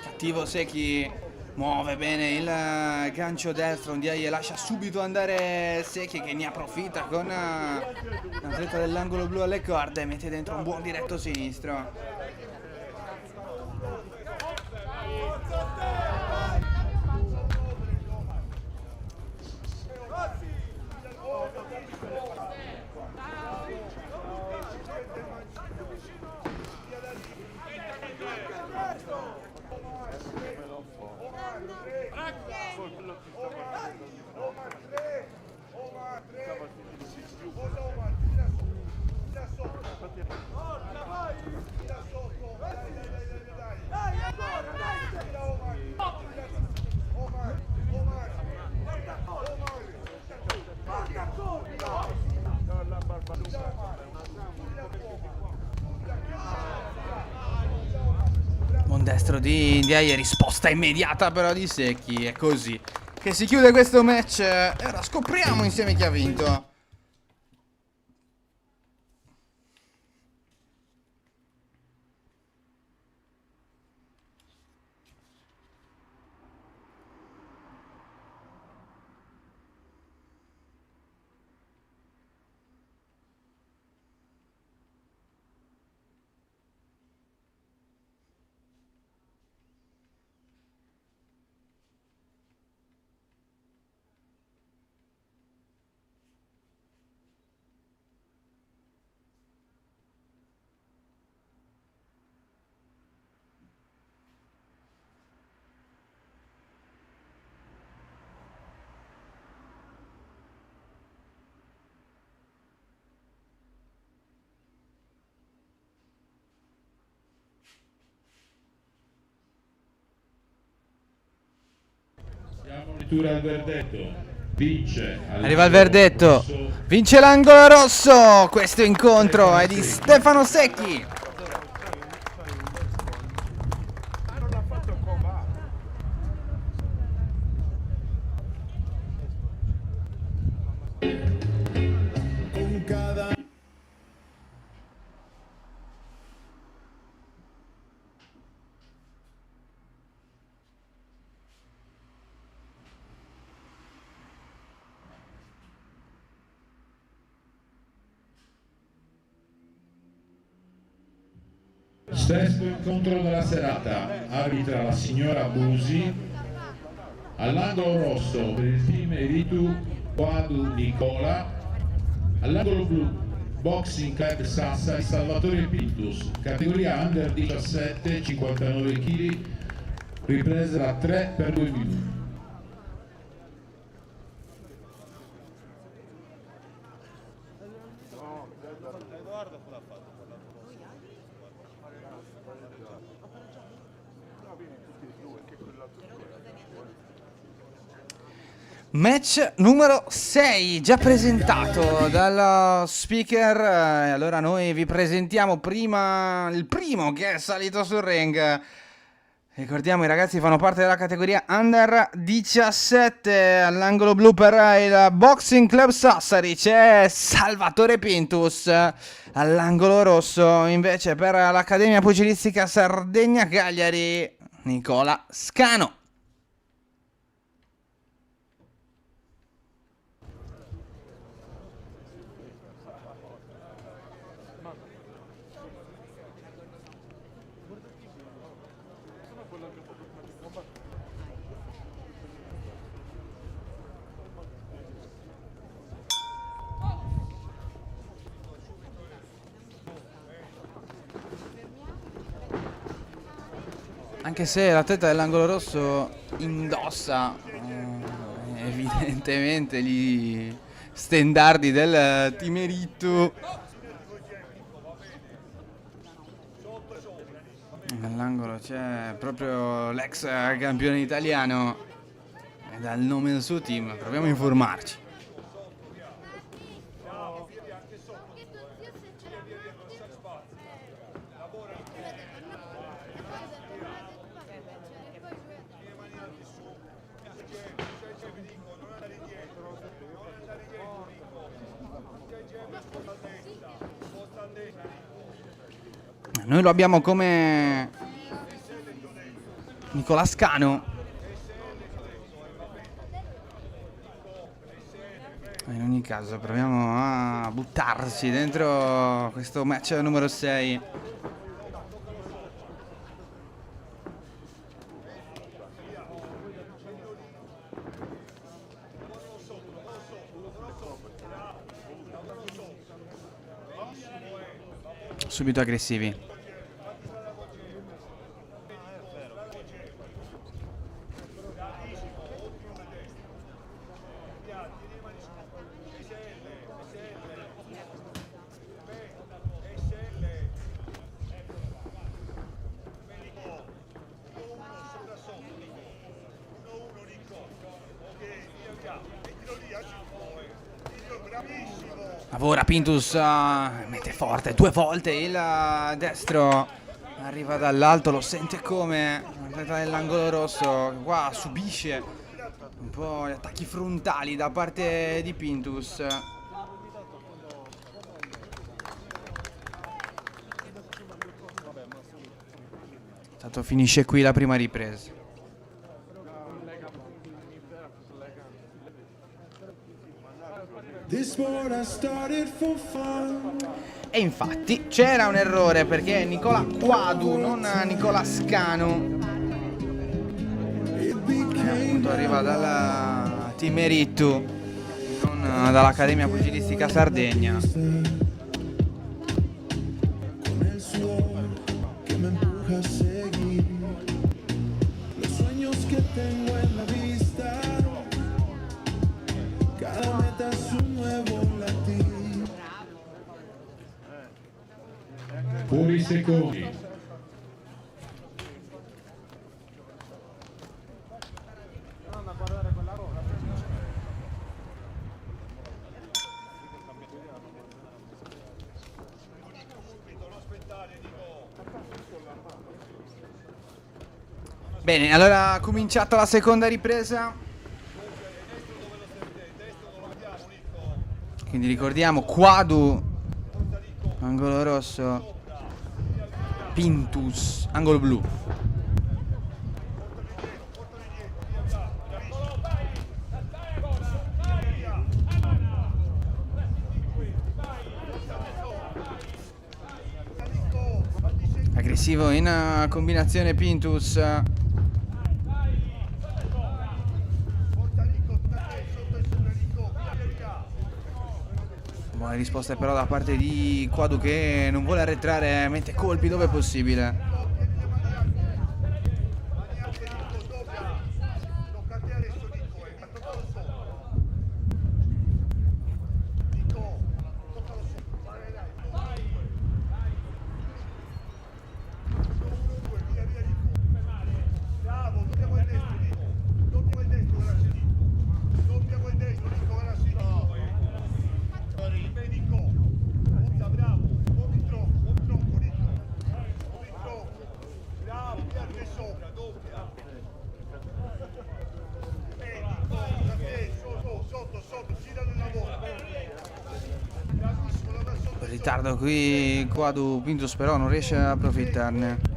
Cattivo Secchi, muove bene il gancio destro, Ndiaye lascia subito andare Secchi che ne approfitta con l'atleta dell'angolo blu alle corde, mette dentro un buon diretto sinistro. Buon destro di Ndiaye, risposta immediata però di Secchi. È così che si chiude questo match e ora scopriamo insieme chi ha vinto. struttura il verdetto. Vince. Arriva il verdetto. Vince l'angolo rosso. Questo incontro è di Stefano Secchi. Sesto incontro della serata, arbitra la signora Busi, all'angolo rosso per il team Eritu Quadu Nicola, all'angolo blu Boxing Club Sassari Salvatore Pintus, categoria under 17, 59 kg, ripresa da 3 per 2 minuti. Match numero 6, già presentato dal speaker. Allora noi vi presentiamo prima il primo che è salito sul ring. Ricordiamo, i ragazzi fanno parte della categoria Under 17. All'angolo blu per il Boxing Club Sassari c'è Salvatore Pintus. All'angolo rosso invece per l'Accademia Pugilistica Sardegna Cagliari Nicola Scano. Anche se l'atleta dell'angolo rosso indossa evidentemente gli stendardi del Team Eritu. Nell'angolo c'è proprio l'ex campione italiano e dal nome del suo team proviamo a informarci. Noi lo abbiamo come Nicola Scano. In ogni caso proviamo a buttarci dentro questo match numero 6. Subito aggressivi. Lavora Pintus, mette forte 2 volte il destro, arriva dall'alto, lo sente come l'atleta dell'angolo rosso, qua subisce un po' gli attacchi frontali da parte di Pintus. Tanto finisce qui la prima ripresa. E infatti c'era un errore perché Nicola Quadu, non Nicola Scano, appunto arriva dal Team Eritu, non dall'Accademia Pugilistica Sardegna. Fuori secondi. Bene, allora ha cominciato la seconda ripresa. Quindi ricordiamo Quadu, angolo rosso, Pintus, angolo blu. Aggressivo in combinazione Pintus. Buone risposte però da parte di Quadu che non vuole arretrare, mette colpi dove è possibile. Ritardo qui Quadu, Pintus però non riesce a approfittarne.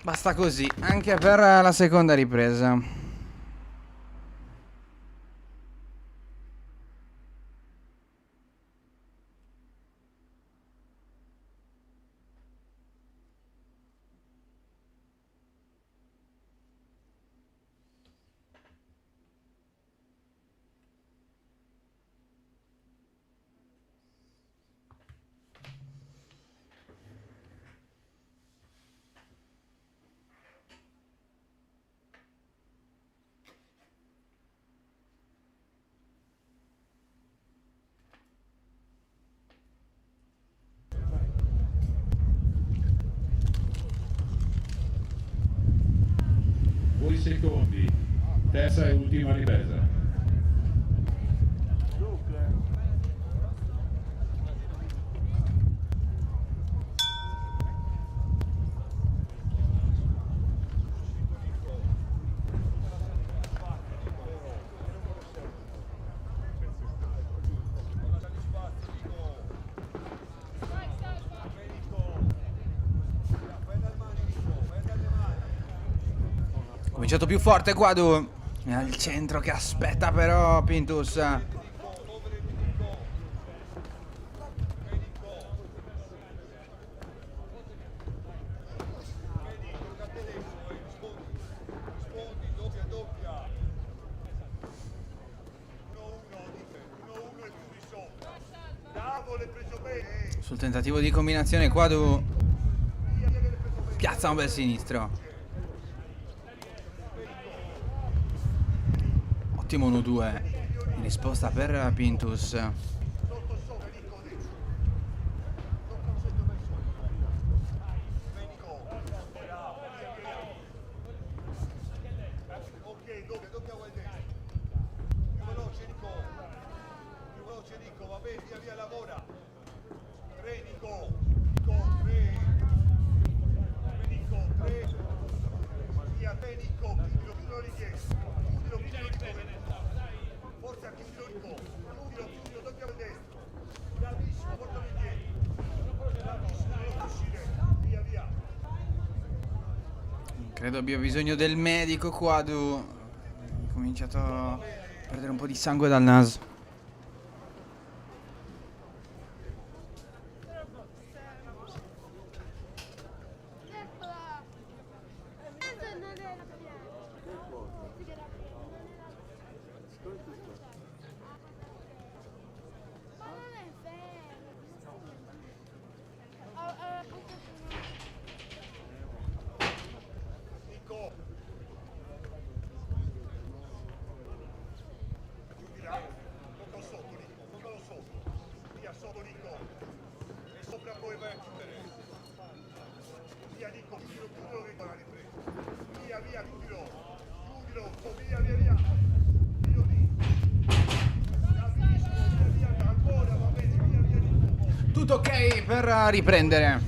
Basta così, anche per la seconda ripresa. Secondi, terza e ultima ripresa. Cominciato più forte Quadu. È al centro che aspetta però Pintus. Sul tentativo di combinazione Quadu piazza un bel sinistro. Ottimo 1-2 in risposta per Pintus. Credo abbia bisogno del medico Quadu. Ha cominciato a perdere un po' di sangue dal naso. per riprendere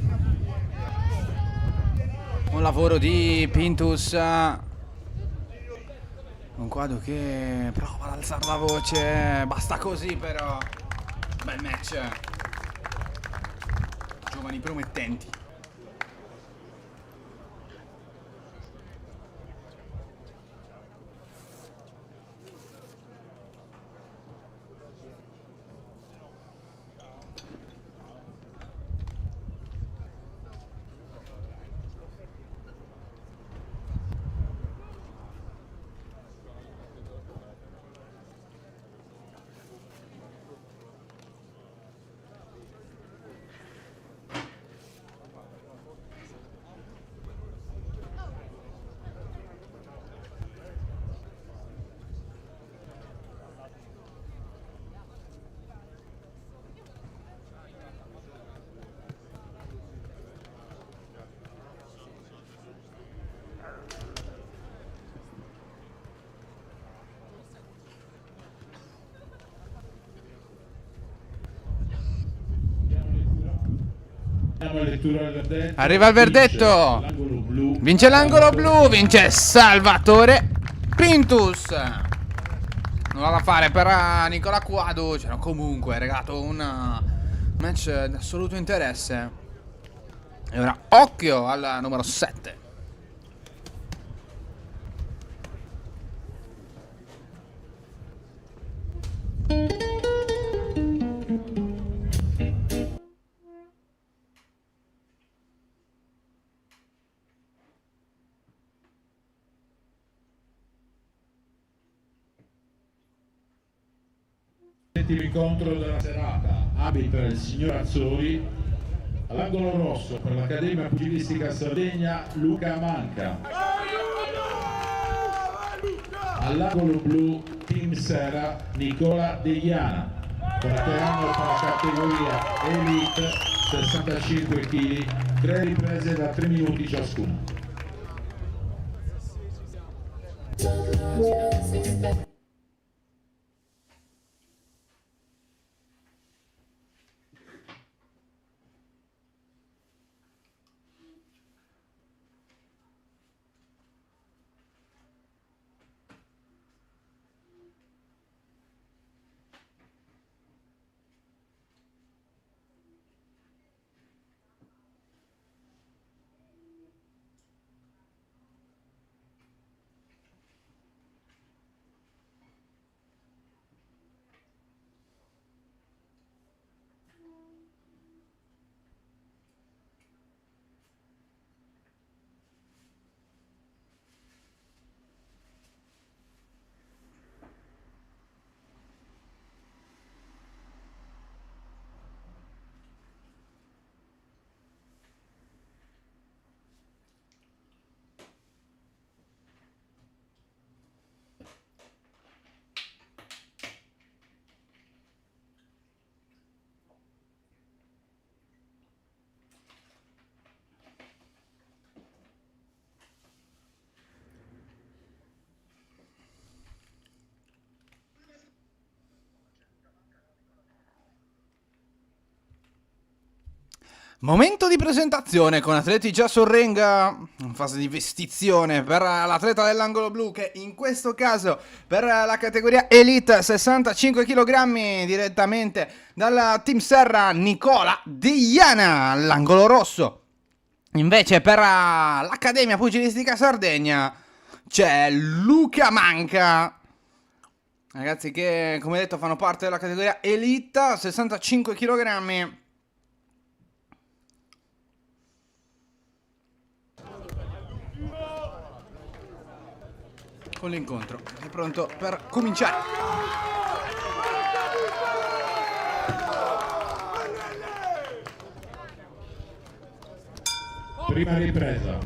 un lavoro di Pintus. Un quadro che prova ad alzare la voce, basta così però. Bel match. Giovani promettenti. Arriva il verdetto. L'angolo blu. Vince l'angolo blu, vince Salvatore Pintus. Nulla da fare per Nicola Quadu. C'era comunque regalato un match di assoluto interesse. E ora occhio al numero 7. Settimo incontro della serata, arbitra il signor Azzori, all'angolo rosso per l'Accademia Pugilistica Sardegna Luca Manca, all'angolo blu Team Serra Nicola Degliana, combatteranno per la categoria Elite 65 kg, 3 riprese da 3 minuti ciascuna. Momento di presentazione con atleti già sul ring, in fase di vestizione per l'atleta dell'angolo blu, che in questo caso per la categoria Elite 65 kg, direttamente dal Team Serra Nicola Degliana. All'angolo rosso invece per l'Accademia Pugilistica Sardegna c'è Luca Manca, ragazzi che come detto fanno parte della categoria Elite 65 kg. Con l'incontro è pronto per cominciare. Prima ripresa.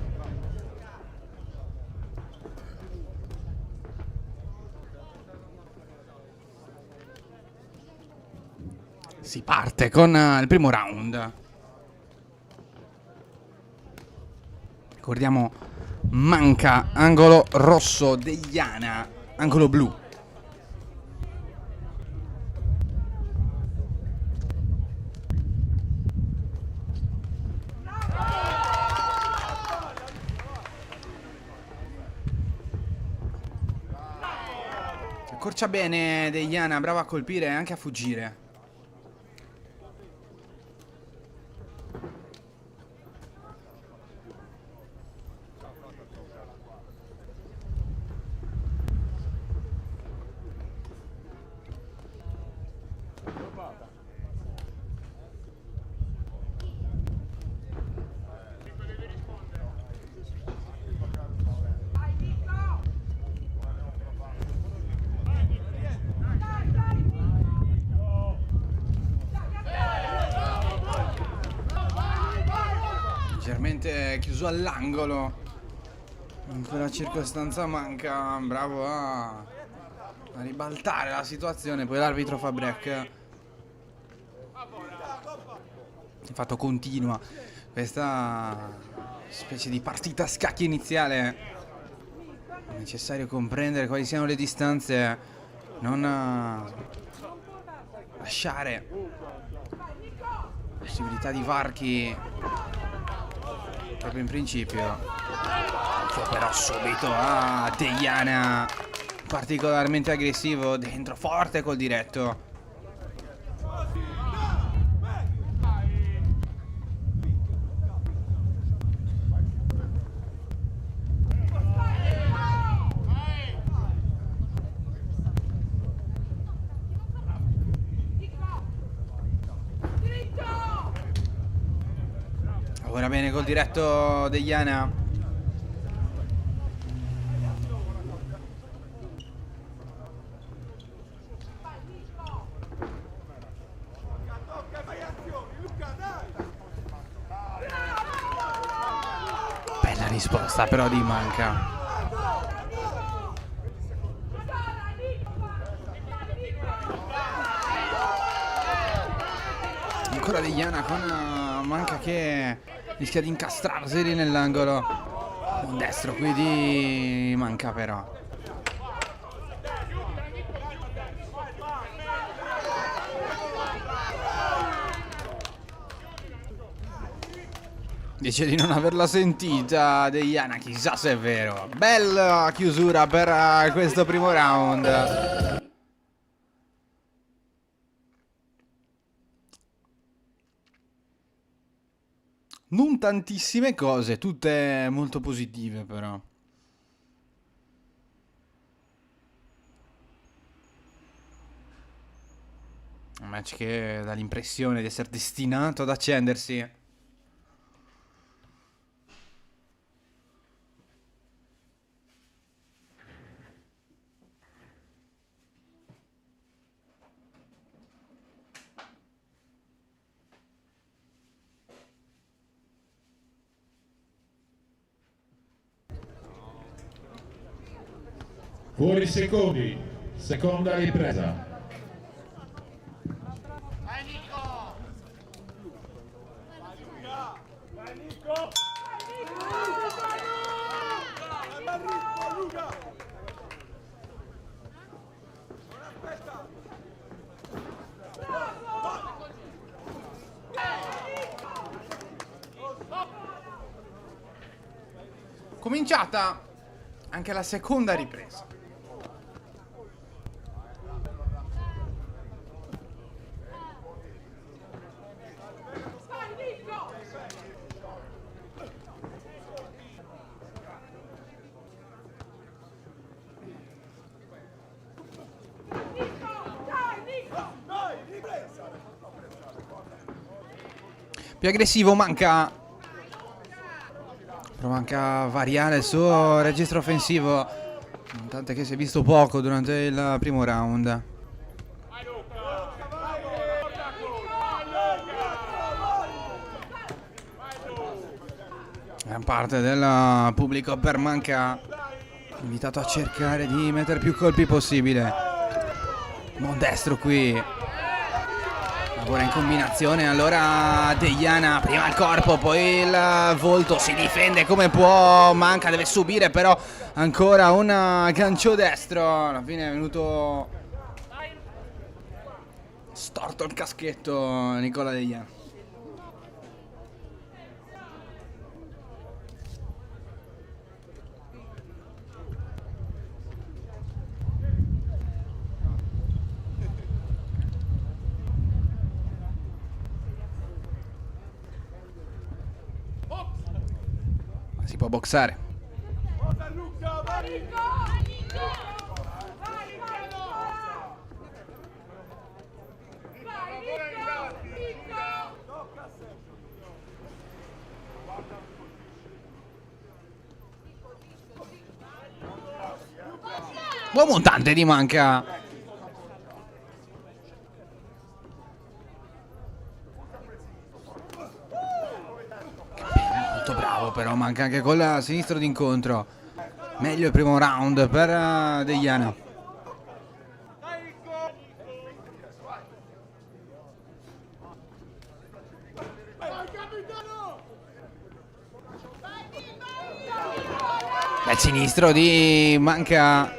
Si parte con il primo round. Ricordiamo Manca, angolo rosso, Degliana, angolo blu. Accorcia bene Deiana, brava a colpire e anche a fuggire. Leggermente chiuso all'angolo. In quella circostanza Manca, bravo a ribaltare la situazione. Poi l'arbitro fa break. Di fatto continua questa specie di partita a scacchi iniziale. È necessario comprendere quali siano le distanze, non lasciare possibilità di varchi proprio in principio. Che però subito a Deiana, particolarmente aggressivo, dentro forte col diretto. Ora bene col diretto Deiana. Bella risposta però di Manca. Ancora Deiana con Manca che rischia di incastrarsi lì nell'angolo. Un destro qui di Manca però. Dice di non averla sentita Deiana, chissà se è vero. Bella chiusura per questo primo round. Non tantissime cose, tutte molto positive però. Un match che dà l'impressione di essere destinato ad accendersi. Fuori secondi, seconda ripresa. Cominciata anche la seconda ripresa. Più aggressivo Manca. Prova anche a variare il suo registro offensivo, tanto che si è visto poco durante il primo round. Gran parte del pubblico per Manca, invitato a cercare di mettere più colpi possibile. Buon destro qui. Ora in combinazione, allora Deiana prima il corpo, poi il volto, si difende come può, Manca deve subire però ancora un gancio destro, alla fine è venuto storto il caschetto Nicola Deiana. può boxare. Buon montante di Manca. Molto bravo però Manca anche col sinistro d'incontro. Meglio il primo round per Deiana. Bel sinistro di Manca.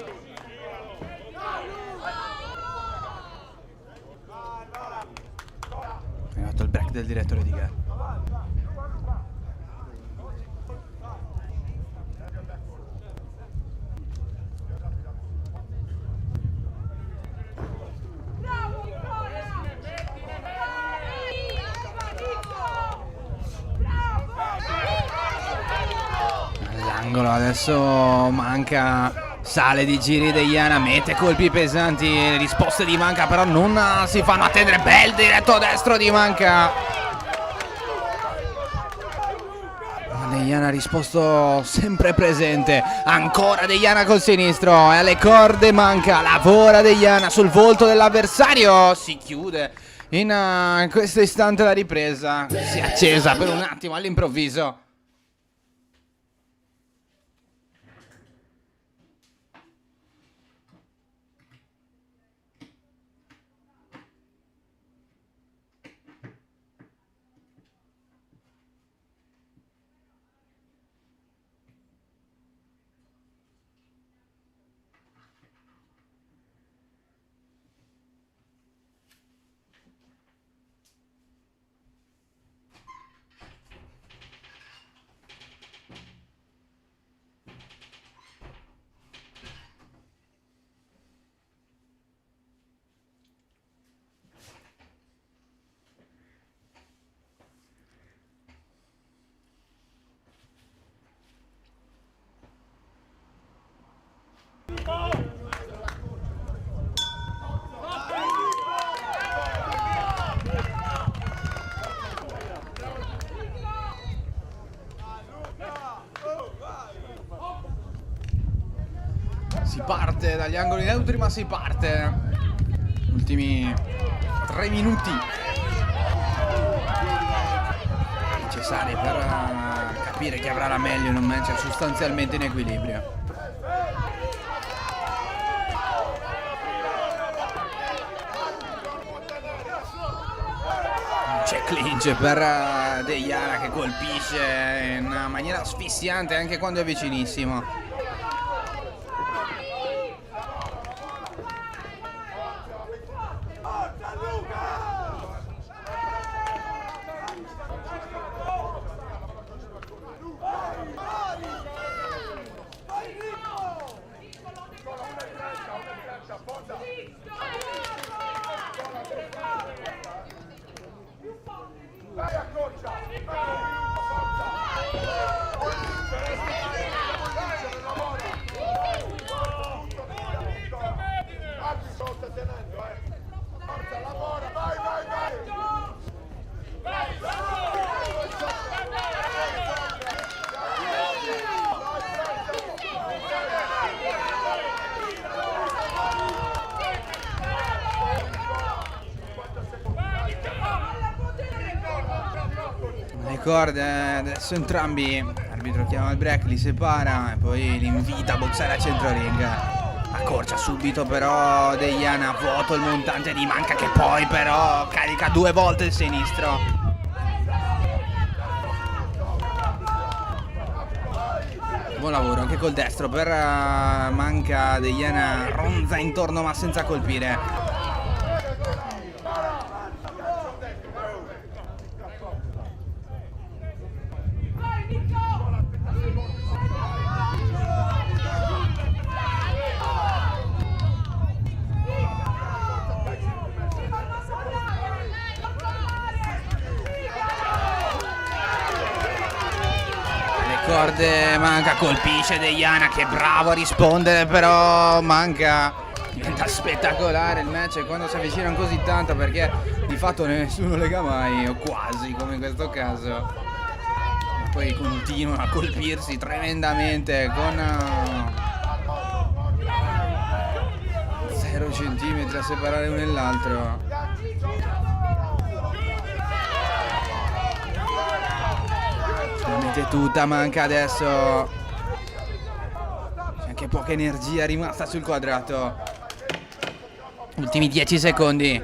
È arrivato il break del direttore di gara. All'angolo adesso Manca, sale di giri Deiana, mette colpi pesanti, risposte di Manca però non si fanno attendere. Bel diretto destro di Manca. Deiana ha risposto sempre presente. Ancora Deiana col sinistro, e alle corde Manca, lavora Deiana sul volto dell'avversario. Si chiude in questo istante la ripresa, si è accesa per un attimo all'improvviso. Si parte dagli angoli neutri, ma si parte. Ultimi 3 minuti necessari per capire chi avrà la meglio in un match sostanzialmente in equilibrio. C'è clinch per Deiana che colpisce in maniera asfissiante anche quando è vicinissimo. Corde adesso entrambi, l'arbitro chiama il break, li separa e poi li invita a boxare a centro ring. Accorcia subito però Deiana, vuoto il montante di Manca che poi però carica 2 volte il sinistro. Buon lavoro anche col destro per Manca. Deiana ronza intorno ma senza colpire. forte, Manca colpisce Deiana, che bravo a rispondere, però Manca diventa spettacolare il match quando si avvicinano così tanto, perché di fatto nessuno lega mai, o quasi, come in questo caso. Ma poi continuano a colpirsi tremendamente con 0 centimetri a separare uno e l'altro. La mette tutta, Manca adesso. C'è anche poca energia rimasta sul quadrato. Ultimi 10 secondi.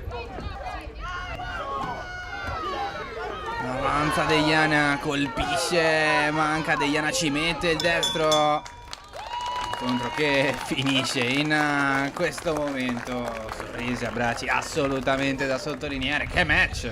Avanza Deiana, colpisce, Manca, Deiana ci mette il destro. Contro che finisce in questo momento. Sorrisi, abbracci, assolutamente da sottolineare. Che match!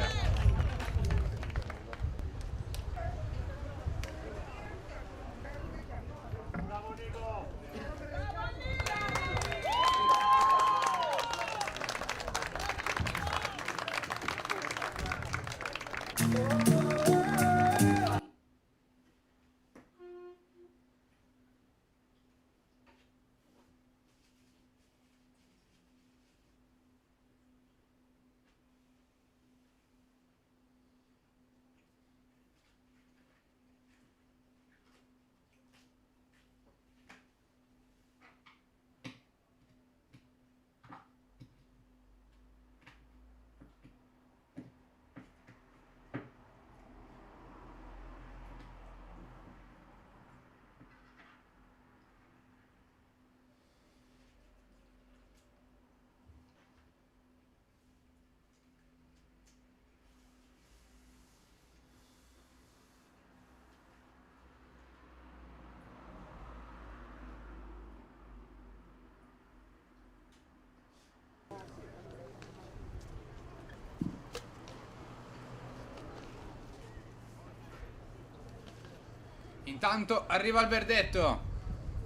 Intanto arriva il verdetto.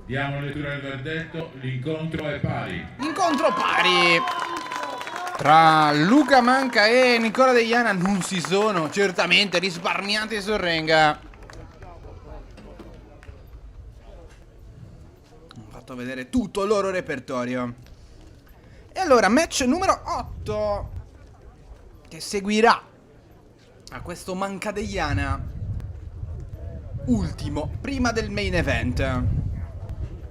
Diamo lettura al verdetto, l'incontro è pari. Incontro pari tra Luca Manca e Nicola Deiana. Non si sono certamente risparmiati sul ring. Ho fatto vedere tutto il loro repertorio. E allora, match numero 8 che seguirà a questo Manca Deiana. Ultimo, prima del main event.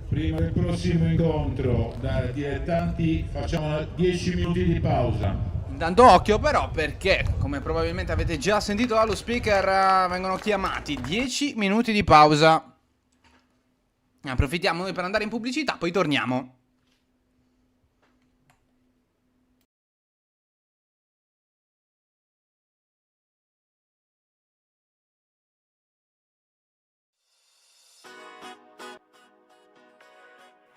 Prima del prossimo incontro, da dilettanti, facciamo 10 minuti di pausa. Intanto occhio però, perché come probabilmente avete già sentito dallo speaker, vengono chiamati 10 minuti di pausa. Approfittiamo noi per andare in pubblicità, poi torniamo.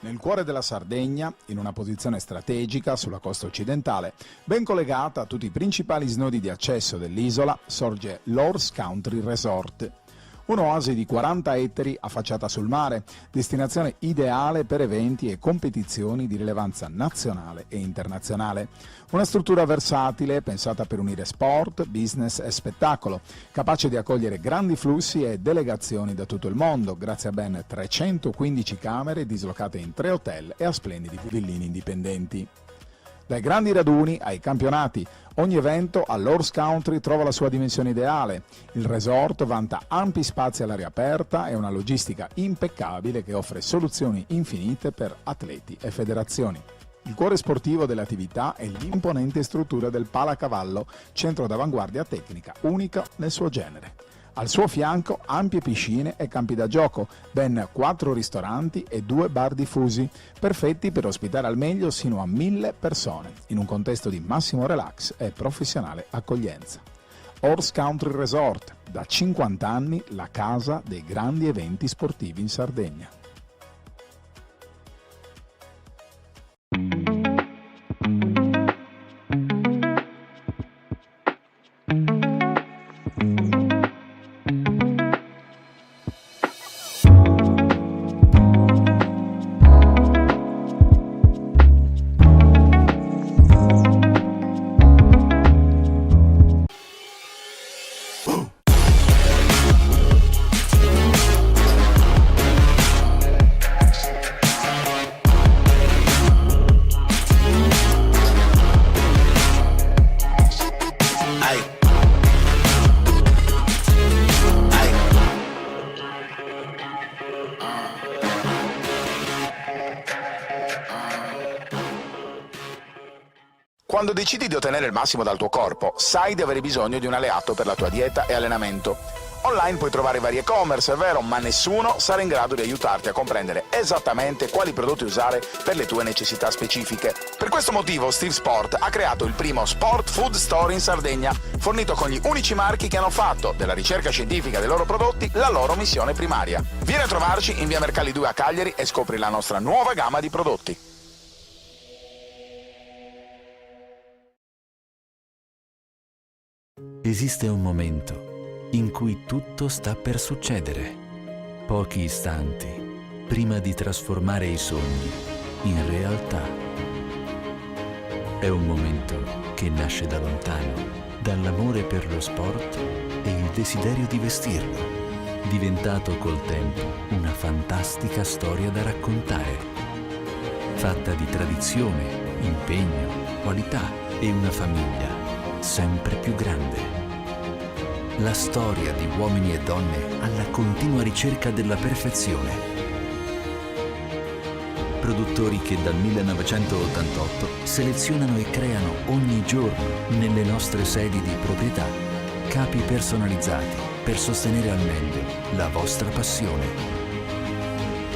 Nel cuore della Sardegna, in una posizione strategica sulla costa occidentale, ben collegata a tutti i principali snodi di accesso dell'isola, sorge l'Horse Country Resort. Un'oasi di 40 ettari affacciata sul mare, destinazione ideale per eventi e competizioni di rilevanza nazionale e internazionale. Una struttura versatile pensata per unire sport, business e spettacolo, capace di accogliere grandi flussi e delegazioni da tutto il mondo, grazie a ben 315 camere dislocate in 3 hotel e a splendidi villini indipendenti. Dai grandi raduni ai campionati, ogni evento all'Horse Country trova la sua dimensione ideale. Il resort vanta ampi spazi all'aria aperta e una logistica impeccabile che offre soluzioni infinite per atleti e federazioni. Il cuore sportivo delle attività è l'imponente struttura del Palacavallo, centro d'avanguardia tecnica unica nel suo genere. Al suo fianco ampie piscine e campi da gioco, ben 4 ristoranti e 2 bar diffusi, perfetti per ospitare al meglio sino a 1000 persone, in un contesto di massimo relax e professionale accoglienza. Horse Country Resort, da 50 anni la casa dei grandi eventi sportivi in Sardegna. Quando decidi di ottenere il massimo dal tuo corpo, sai di avere bisogno di un alleato per la tua dieta e allenamento. Online puoi trovare vari e-commerce, è vero, ma nessuno sarà in grado di aiutarti a comprendere esattamente quali prodotti usare per le tue necessità specifiche. Per questo motivo Steve Sport ha creato il primo Sport Food Store in Sardegna, fornito con gli unici marchi che hanno fatto della ricerca scientifica dei loro prodotti la loro missione primaria. Vieni a trovarci in via Mercalli 2 a Cagliari e scopri la nostra nuova gamma di prodotti. Esiste un momento in cui tutto sta per succedere. Pochi istanti prima di trasformare i sogni in realtà. È un momento che nasce da lontano, dall'amore per lo sport e il desiderio di vestirlo, diventato col tempo una fantastica storia da raccontare, fatta di tradizione, impegno, qualità e una famiglia sempre più grande. La storia di uomini e donne alla continua ricerca della perfezione. Produttori che dal 1988 selezionano e creano ogni giorno nelle nostre sedi di proprietà capi personalizzati per sostenere al meglio la vostra passione,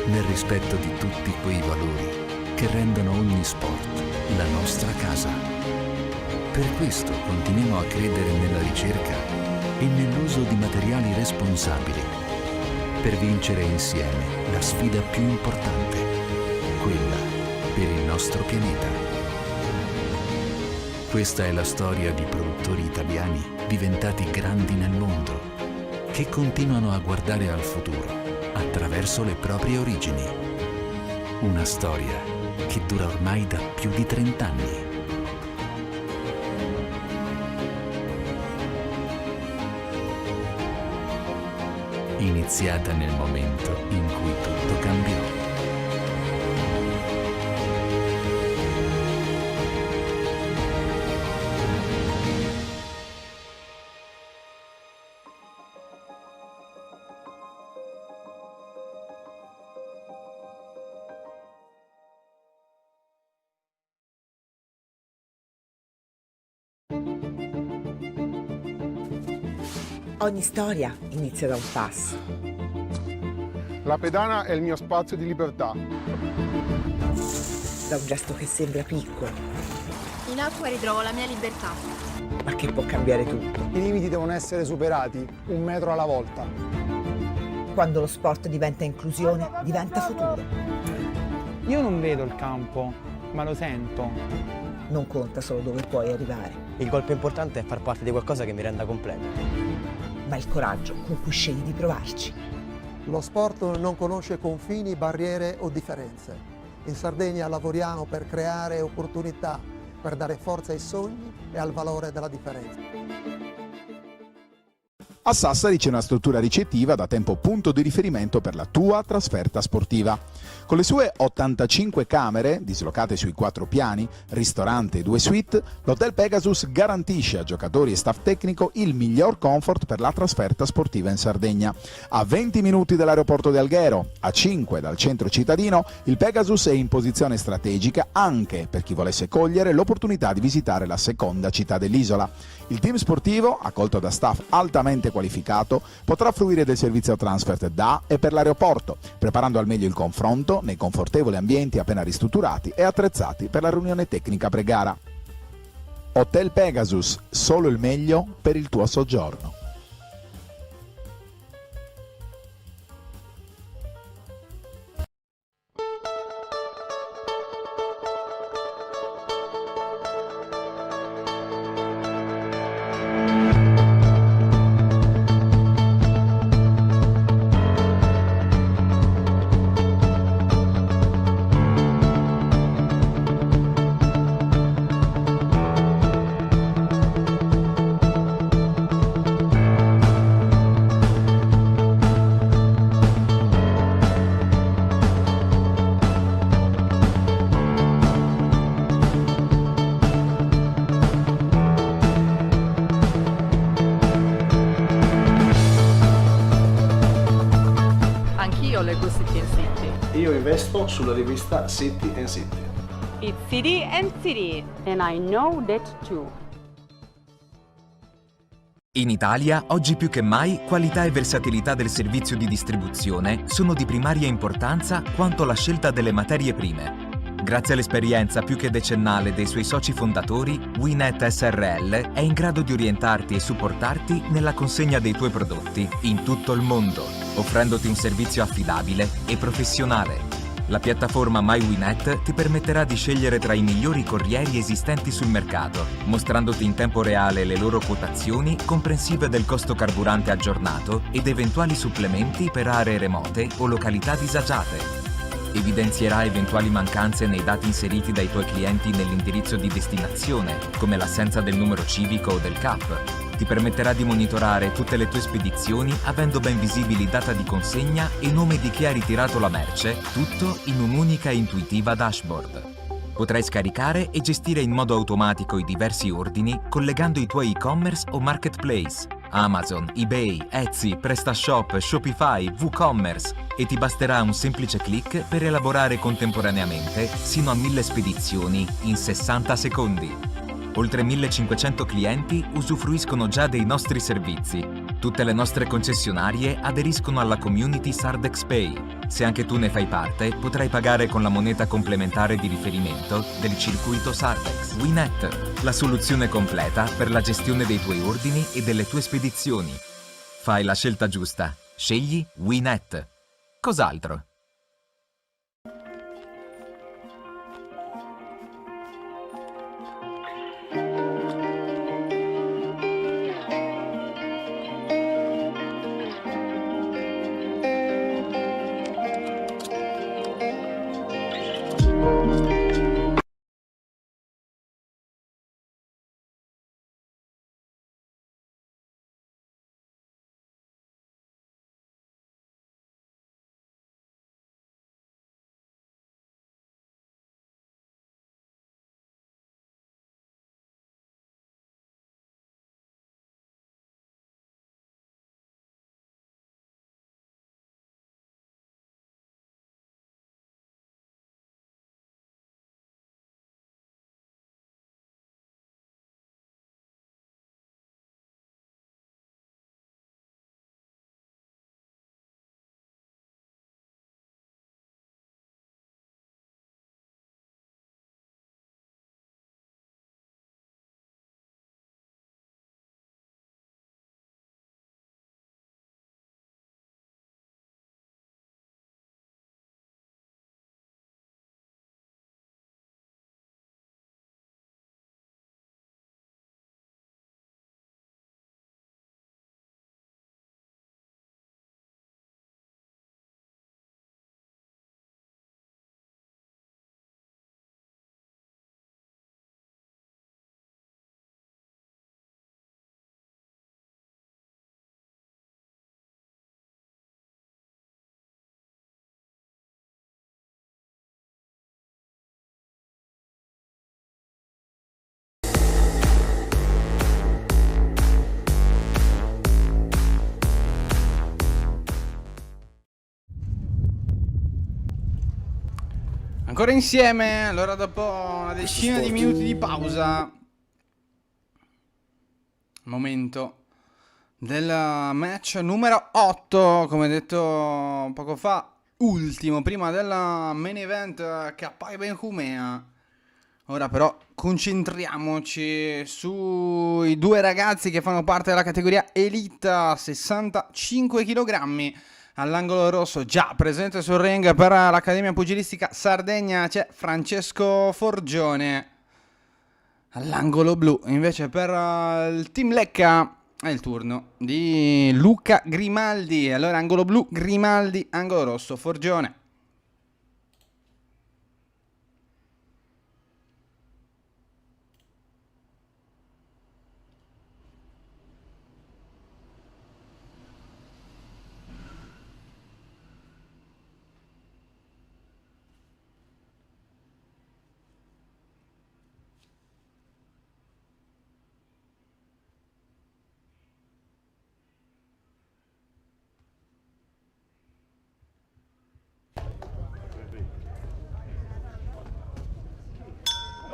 nel rispetto di tutti quei valori che rendono ogni sport la nostra casa. Per questo continuiamo a credere nella ricerca e nell'uso di materiali responsabili per vincere insieme la sfida più importante, quella per il nostro pianeta. Questa è la storia di produttori italiani diventati grandi nel mondo, che continuano a guardare al futuro attraverso le proprie origini. Una storia che dura ormai da più di 30 anni. Iniziata nel momento in cui tutto cambiò. Ogni storia inizia da un passo. La pedana è il mio spazio di libertà. Da un gesto che sembra piccolo, In acqua ritrovo la mia libertà. ma che può cambiare tutto. I limiti devono essere superati, 1 metro alla volta. Quando lo sport diventa inclusione, diventa futuro. Io non vedo il campo, ma lo sento. Non conta solo dove puoi arrivare, Il colpo importante è far parte di qualcosa che mi renda completo. ma il coraggio con cui scegli di provarci. Lo sport non conosce confini, barriere o differenze. In Sardegna lavoriamo per creare opportunità, per dare forza ai sogni e al valore della differenza. A Sassari c'è una struttura ricettiva da tempo punto di riferimento per la tua trasferta sportiva. Con le sue 85 camere, dislocate sui 4 piani, ristorante e 2 suite, l'Hotel Pegasus garantisce a giocatori e staff tecnico il miglior comfort per la trasferta sportiva in Sardegna. A 20 minuti dall'aeroporto di Alghero, a 5 dal centro cittadino, il Pegasus è in posizione strategica anche per chi volesse cogliere l'opportunità di visitare la seconda città dell'isola. Il team sportivo, accolto da staff altamente qualificato, potrà fruire del servizio transfer da e per l'aeroporto, preparando al meglio il confronto nei confortevoli ambienti appena ristrutturati e attrezzati per la riunione tecnica pre-gara. Hotel Pegasus, solo il meglio per il tuo soggiorno. Anch'io leggo City and City. Io investo sulla rivista City and City. It's city and city. And I know that too. In Italia, oggi più che mai, qualità e versatilità del servizio di distribuzione sono di primaria importanza quanto la scelta delle materie prime. Grazie all'esperienza più che decennale dei suoi soci fondatori, Winet SRL è in grado di orientarti e supportarti nella consegna dei tuoi prodotti in tutto il mondo, offrendoti un servizio affidabile e professionale. La piattaforma MyWinet ti permetterà di scegliere tra i migliori corrieri esistenti sul mercato, mostrandoti in tempo reale le loro quotazioni comprensive del costo carburante aggiornato ed eventuali supplementi per aree remote o località disagiate. Evidenzierà eventuali mancanze nei dati inseriti dai tuoi clienti nell'indirizzo di destinazione, come l'assenza del numero civico o del CAP. Ti permetterà di monitorare tutte le tue spedizioni avendo ben visibili data di consegna e nome di chi ha ritirato la merce, tutto in un'unica e intuitiva dashboard. Potrai scaricare e gestire in modo automatico i diversi ordini collegando i tuoi e-commerce o marketplace, Amazon, eBay, Etsy, PrestaShop, Shopify, WooCommerce e ti basterà un semplice click per elaborare contemporaneamente sino a 1000 spedizioni in 60 secondi. Oltre 1500 clienti usufruiscono già dei nostri servizi. Tutte le nostre concessionarie aderiscono alla community Sardex Pay. Se anche tu ne fai parte, potrai pagare con la moneta complementare di riferimento del circuito Sardex. Winet, la soluzione completa per la gestione dei tuoi ordini e delle tue spedizioni. Fai la scelta giusta. Scegli Winet. Cos'altro? Ancora insieme, allora dopo una decina di minuti di pausa, momento del match numero 8, come detto poco fa, ultimo, prima del main event Kapai Benjumea. Ora però concentriamoci sui due ragazzi che fanno parte della categoria Elite, 65 kg. All'angolo rosso, già presente sul ring per l'Accademia Pugilistica Sardegna, c'è Francesco Forgione. All'angolo blu, invece, per il Team Lecca è il turno di Luca Grimaldi. Allora, angolo blu, Grimaldi, angolo rosso, Forgione.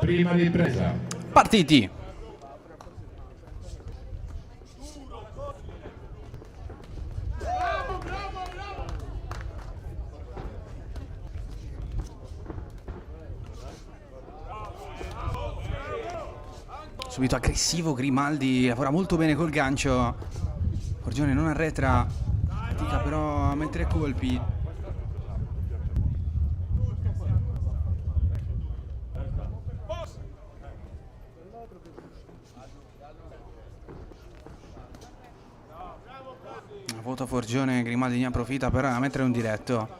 Prima ripresa. Partiti. Subito aggressivo Grimaldi, lavora molto bene col gancio. Forgione non arretra, fatica però a mettere colpi. Voto Forgione, Grimaldi ne approfitta per mettere un diretto.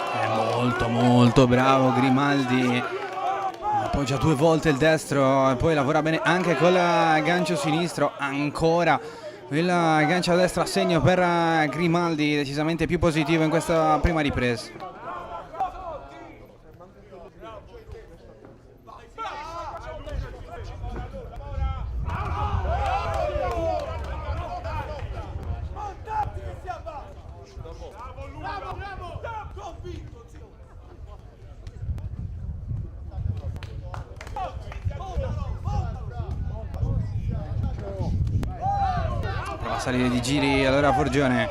È molto bravo Grimaldi, appoggia 2 volte il destro e poi lavora bene anche col gancio sinistro. Ancora il gancio a destra a segno per Grimaldi, decisamente più positivo in questa prima ripresa. Prova a salire di giri allora Forgione.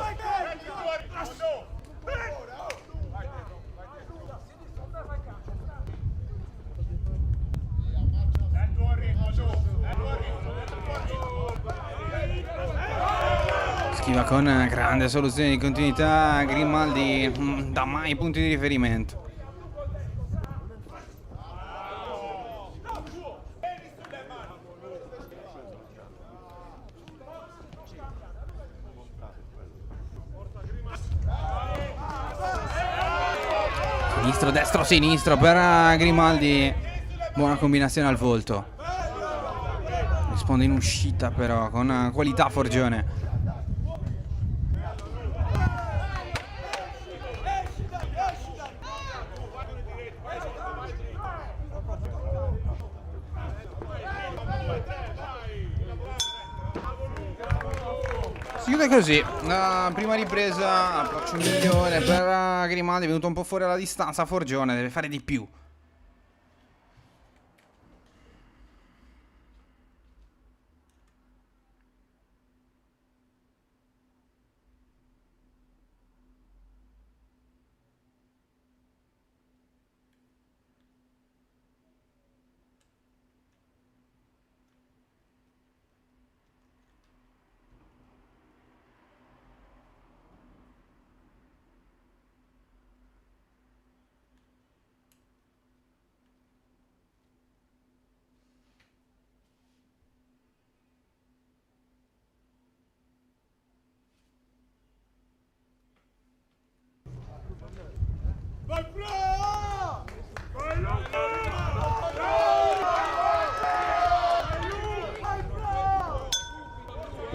Schiva con grande soluzione di continuità Grimaldi, dà mai punti di riferimento. Sinistro, destro, sinistro per Grimaldi. Buona combinazione al volto. Risponde in uscita però con qualità Forgione. Si chiude così la prima ripresa, approccio migliore per Grimaldi, è venuto un po' fuori alla distanza, Forgione deve fare di più.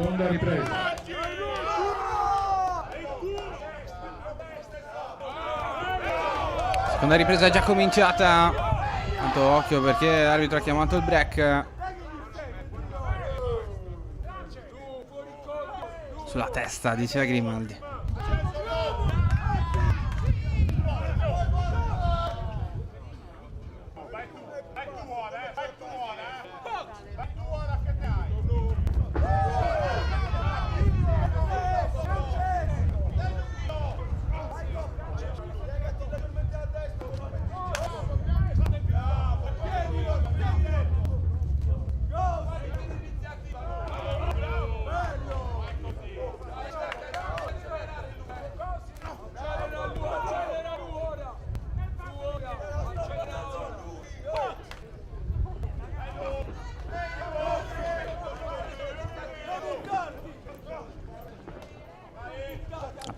Seconda ripresa. Seconda ripresa è già cominciata. Tanto occhio perché l'arbitro ha chiamato il break. Sulla testa, diceva Grimaldi.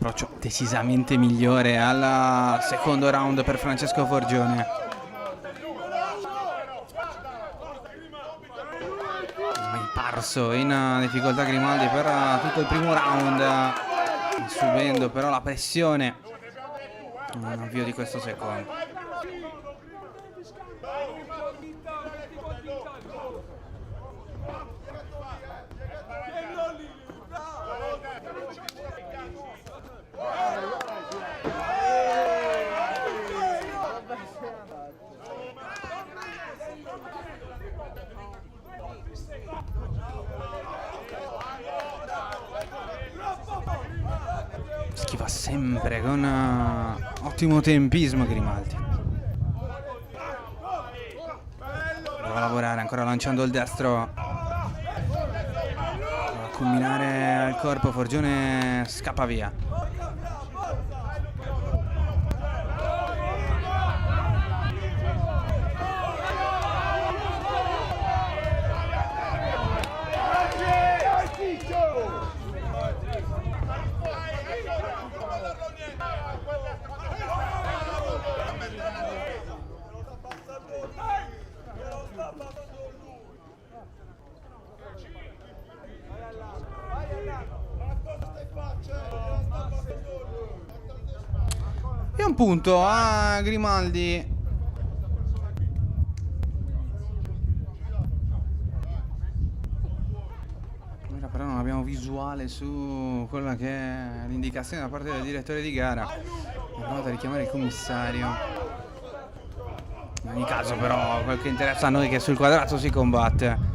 approccio decisamente migliore al secondo round per Francesco Forgione. Mai parso in difficoltà Grimaldi per tutto il primo round, subendo però la pressione all'avvio di questo secondo. Schiva sempre con ottimo tempismo Grimaldi. Prova a lavorare ancora lanciando il destro. Prova a combinare al corpo, Forgione scappa via. E un punto a Grimaldi. Ora però non abbiamo visuale su quella che è l'indicazione da parte del direttore di gara. Ho provato a richiamare il commissario. In ogni caso però quel che interessa a noi è che sul quadrato si combatte.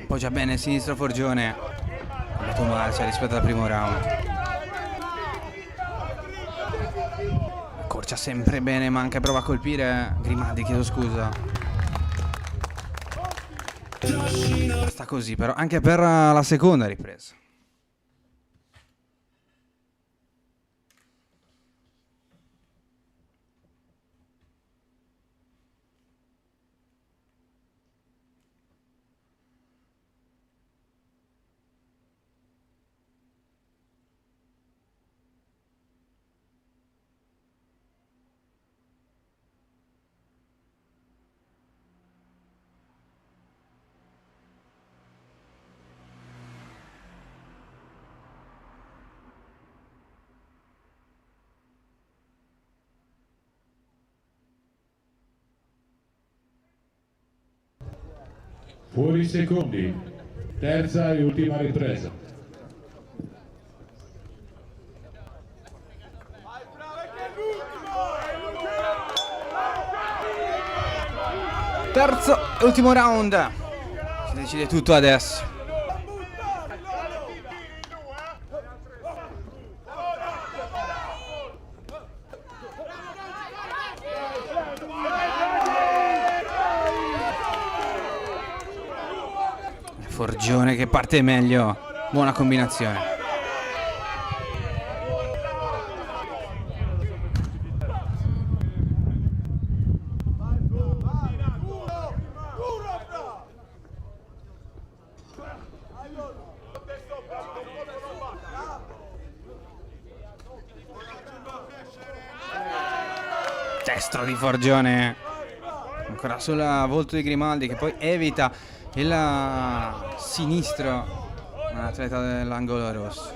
Appoggia bene il sinistro Forgione. Ha dato marcia rispetto al primo round. Accorcia sempre bene, ma anche prova a colpire Grimaldi, chiedo scusa. Sta così però anche per la seconda ripresa. Fuori secondi, terza e ultima ripresa. Terzo e ultimo round. Si decide tutto adesso. Forgione che parte meglio. Buona combinazione. Destro di Forgione. Ancora sulla volto di Grimaldi, che poi evita il sinistro atleta dell'angolo rosso.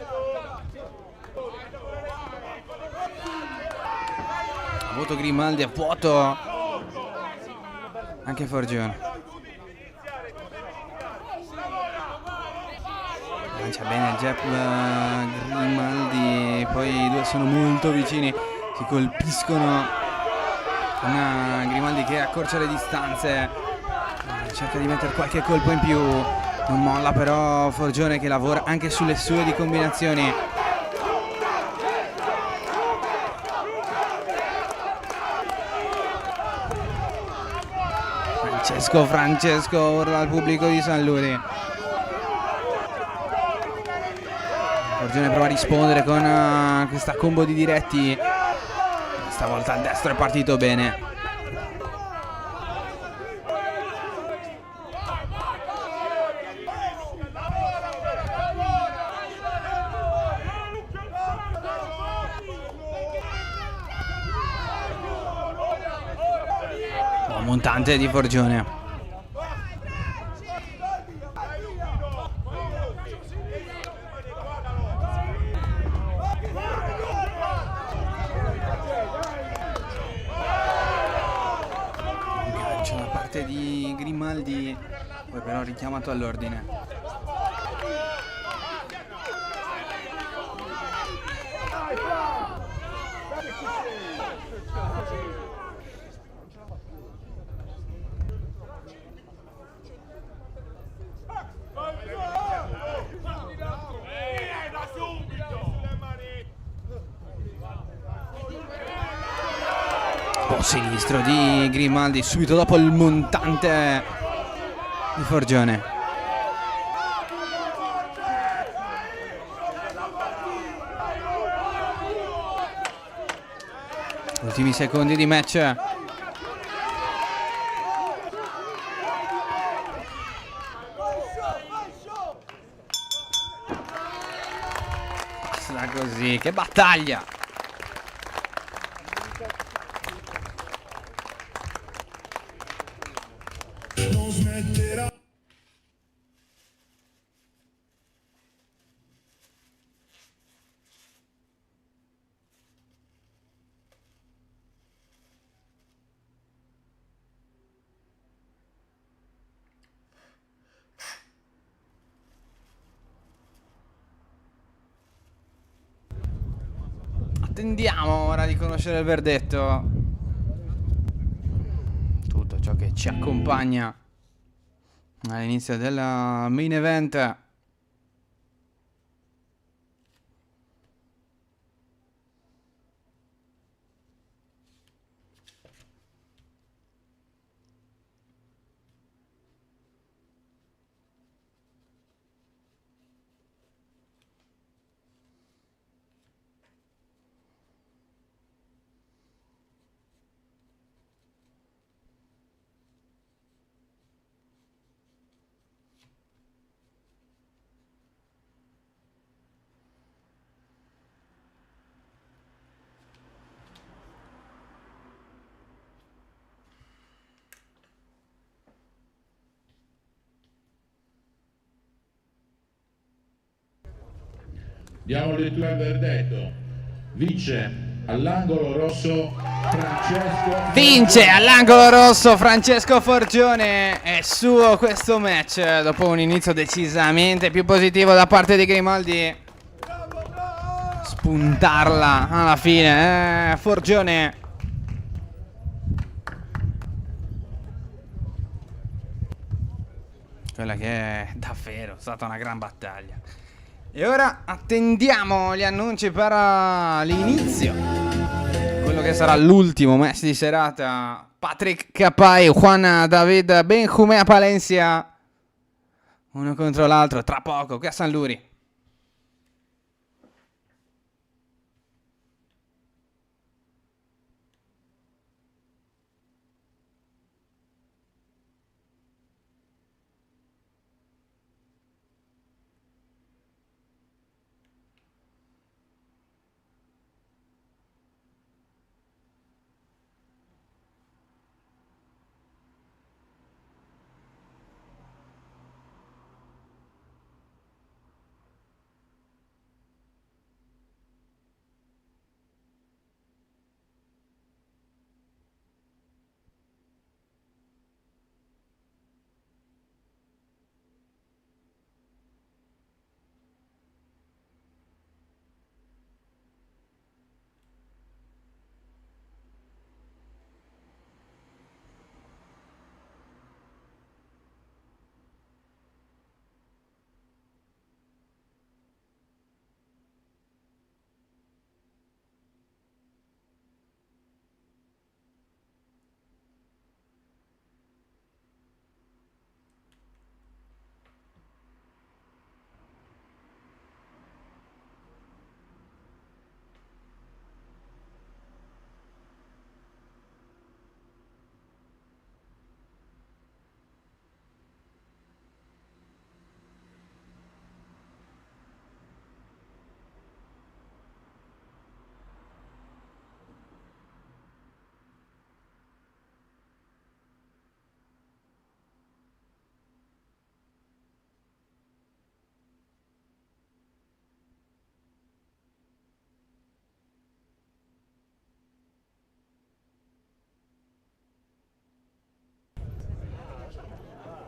Ha avuto Grimaldi a vuoto anche Forgione. Lancia bene il jab Grimaldi, poi i due sono molto vicini, si colpiscono con Grimaldi che accorcia le distanze. Cerca di mettere qualche colpo in più, non molla però Forgione che lavora anche sulle sue di combinazioni. Francesco urla al pubblico di San Luri. Forgione prova a rispondere con questa combo di diretti. Stavolta il destro è partito bene. Buon montante di Forgione. Di Grimaldi, poi però richiamato all'ordine. Sinistro di Grimaldi subito dopo il montante di Forgione. Ultimi secondi di match. Passa così, che battaglia! Attendiamo ora di conoscere il verdetto. Tutto ciò che ci accompagna all'inizio del main event. Diamo lettura al verdetto. Vince all'angolo rosso Francesco. Vince all'angolo rosso Francesco Forgione. È suo questo match dopo un inizio decisamente più positivo da parte di Grimaldi. Spuntarla alla fine, Forgione. Quella che è davvero stata una gran battaglia. E ora attendiamo gli annunci per l'inizio, quello che sarà l'ultimo match di serata. Patrick Capai, Juan David Benjumea Palencia, uno contro l'altro tra poco qui a San Luri.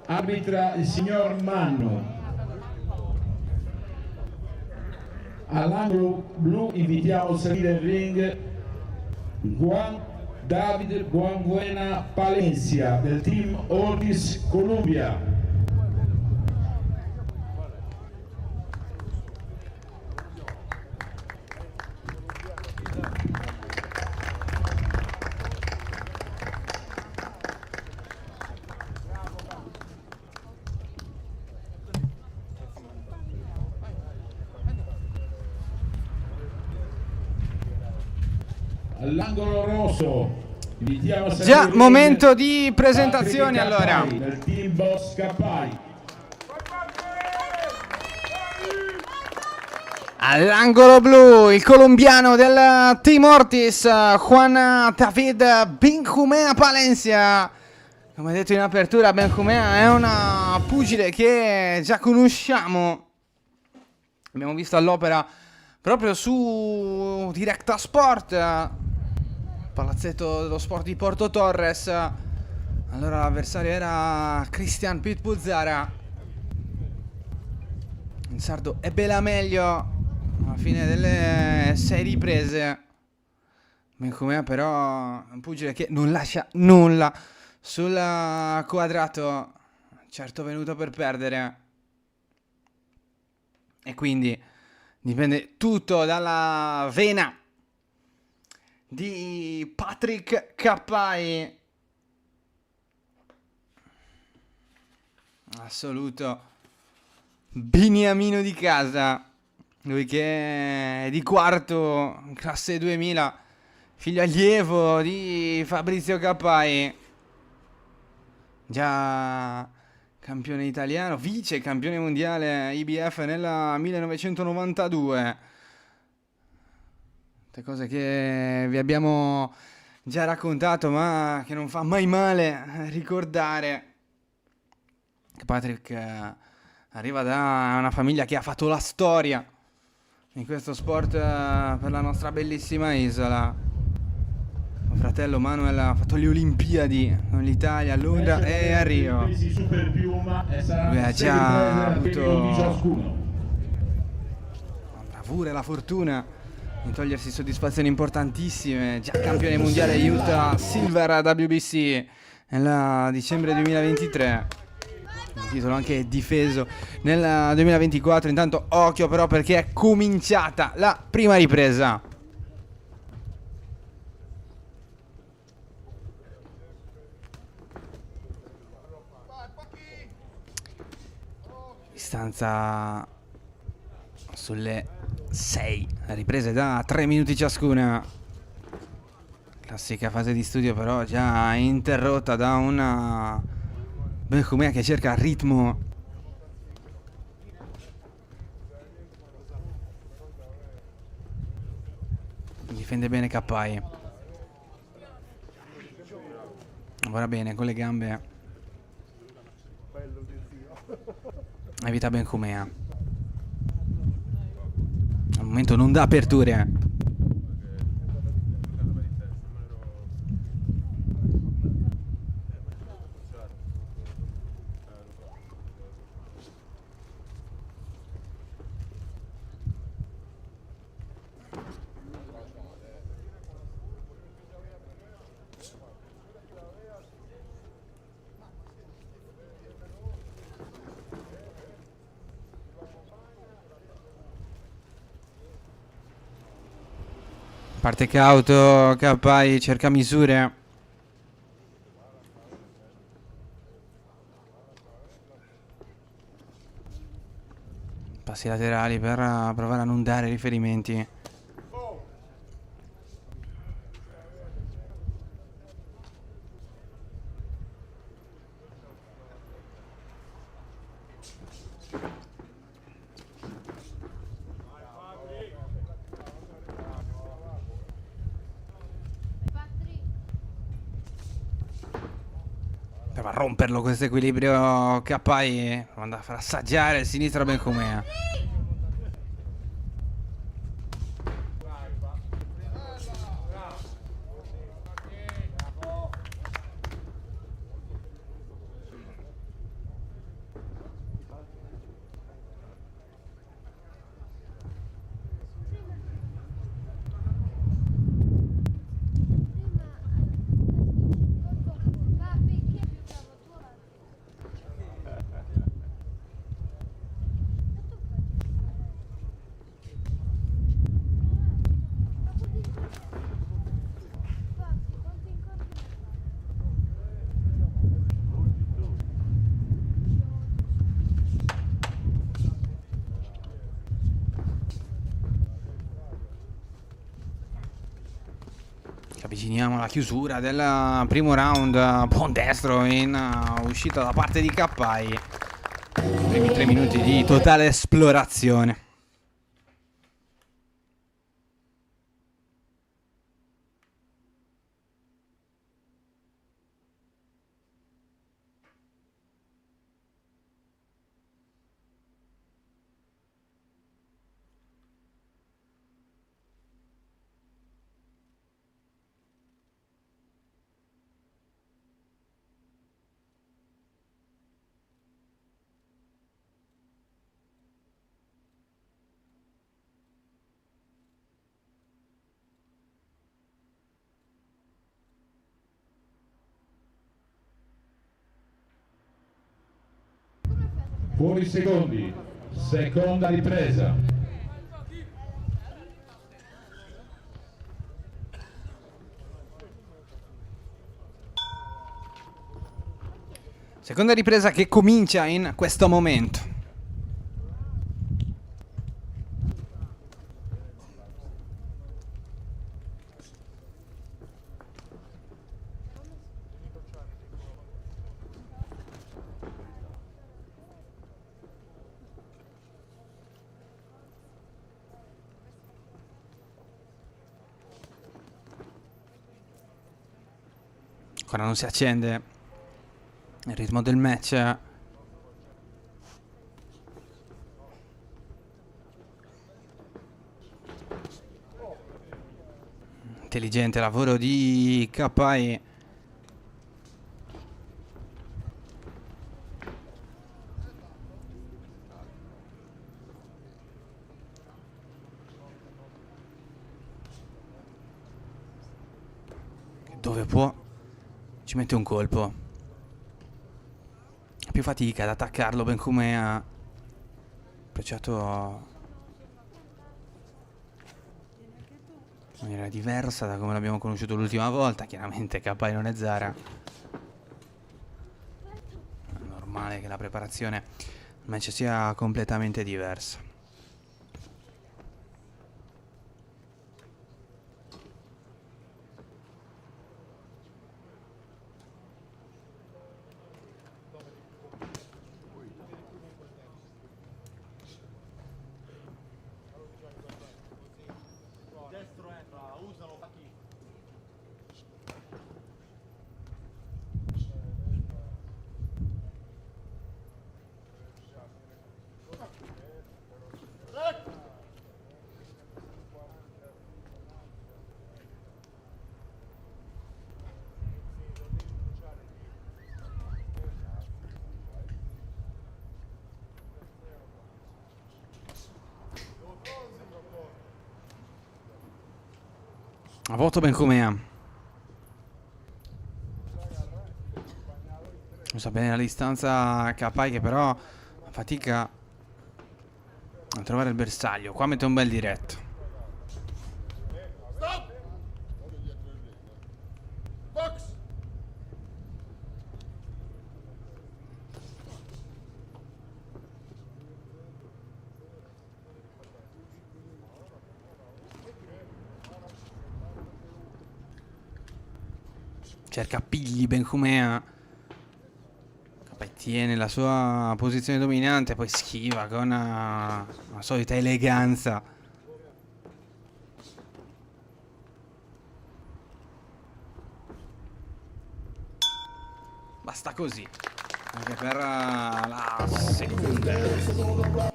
arbitra il signor Manno. All'angolo blu invitiamo a salire il ring David Buenbuena Palencia del team Ortis Columbia. All'angolo rosso invitiamo a salire Già, il ring momento di presentazioni Patrick allora. Cappai del team Boss Cappai. All'angolo blu, il colombiano del Team Ortis, Juan David Benjumea Palencia. Come detto in apertura, Benjumea è una pugile che già conosciamo. Abbiamo visto all'opera proprio su Directa Sport, palazzetto dello sport di Porto Torres. Allora l'avversario era Christian Pitbull Zara. Il sardo ebbe la meglio alla fine delle 6 riprese. Benjumea però è un pugile che non lascia nulla sul quadrato, certo venuto per perdere, e quindi dipende tutto dalla vena di Patrick Cappai, assoluto beniamino di casa. Lui che è di quarto, classe 2000, figlio allievo di Fabrizio Cappai, già campione italiano, vice campione mondiale IBF nel 1992. Tutte cose che vi abbiamo già raccontato, ma che non fa mai male ricordare. Patrick arriva da una famiglia che ha fatto la storia in questo sport per la nostra bellissima isola. Mio fratello Manuel ha fatto le Olimpiadi con l'Italia a Londra e a Rio. Lui ha già avuto la bravura e la fortuna di togliersi soddisfazioni importantissime. Già campione mondiale Utah Silver WBC nel dicembre 2023. Il titolo anche difeso nel 2024. Intanto occhio però, perché è cominciata la prima ripresa. Distanza sulle 6 riprese da 3 minuti ciascuna. Classica fase di studio però già interrotta da una Benjumea che cerca ritmo. Difende bene Cappai. Lavora bene con le gambe. Evita Benjumea. Al momento non dà aperture. Parte cauto, Cappai cerca misure. Passi laterali per provare a non dare riferimenti. Per romperlo questo equilibrio Cappai, andare a far assaggiare il sinistro Benjumea. Ci avviciniamo alla chiusura del primo round. Buon destro in uscita da parte di Kappai. Primi 3 minuti di totale esplorazione. Fuori secondi, seconda ripresa. Seconda ripresa che comincia in questo momento. Ancora non si accende il ritmo del match. Intelligente lavoro di Kappai. Dove può ci mette un colpo. Ha più fatica ad attaccarlo, ben come ha approcciato in maniera diversa da come l'abbiamo conosciuto l'ultima volta. Chiaramente Kappai non è Zara. È normale che la preparazione del match sia completamente diversa. A voto Benjumea. Usa bene la distanza Kappai, che però fatica a trovare il bersaglio. Qua mette un bel diretto. Cerca appigli Benjumea. Kappai tiene la sua posizione dominante, poi schiva con la solita eleganza. Basta così anche per la seconda.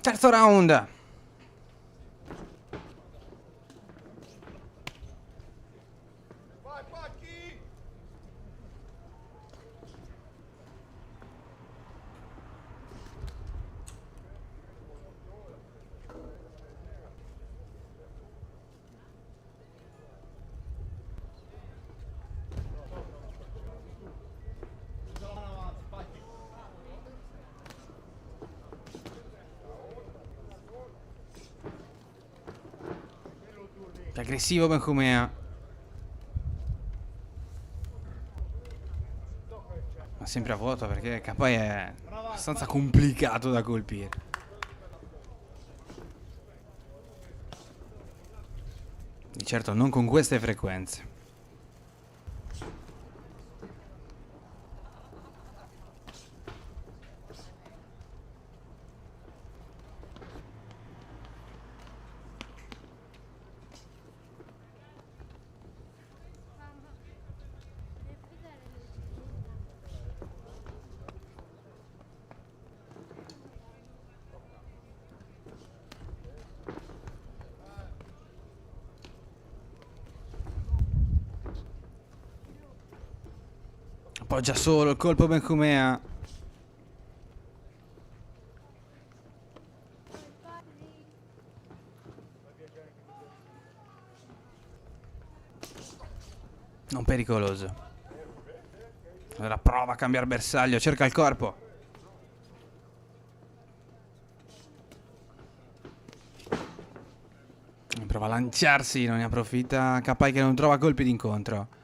Terzo round. Aggressivo Benjumea. Ma sempre a vuoto perché Capai è abbastanza complicato da colpire. Di certo non con queste frequenze. Appoggia solo il colpo Benjumea. Non pericoloso. Allora prova a cambiare bersaglio, cerca il corpo. Prova a lanciarsi, non ne approfitta Capai che non trova colpi d'incontro.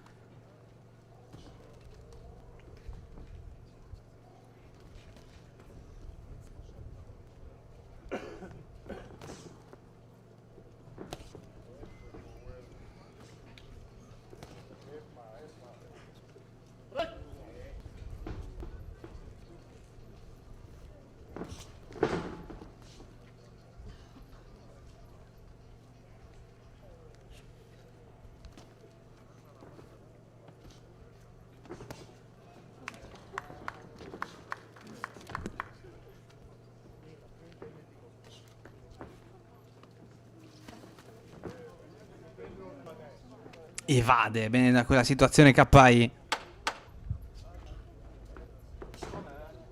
Evade bene da quella situazione Capai.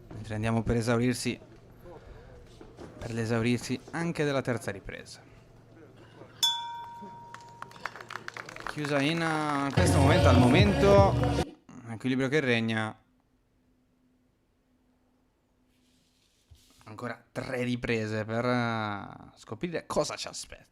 Mentre andiamo per esaurirsi, per l'esaurirsi anche della terza ripresa. Chiusa in questo momento, al momento equilibrio che regna. Ancora 3 riprese per scoprire cosa ci aspetta.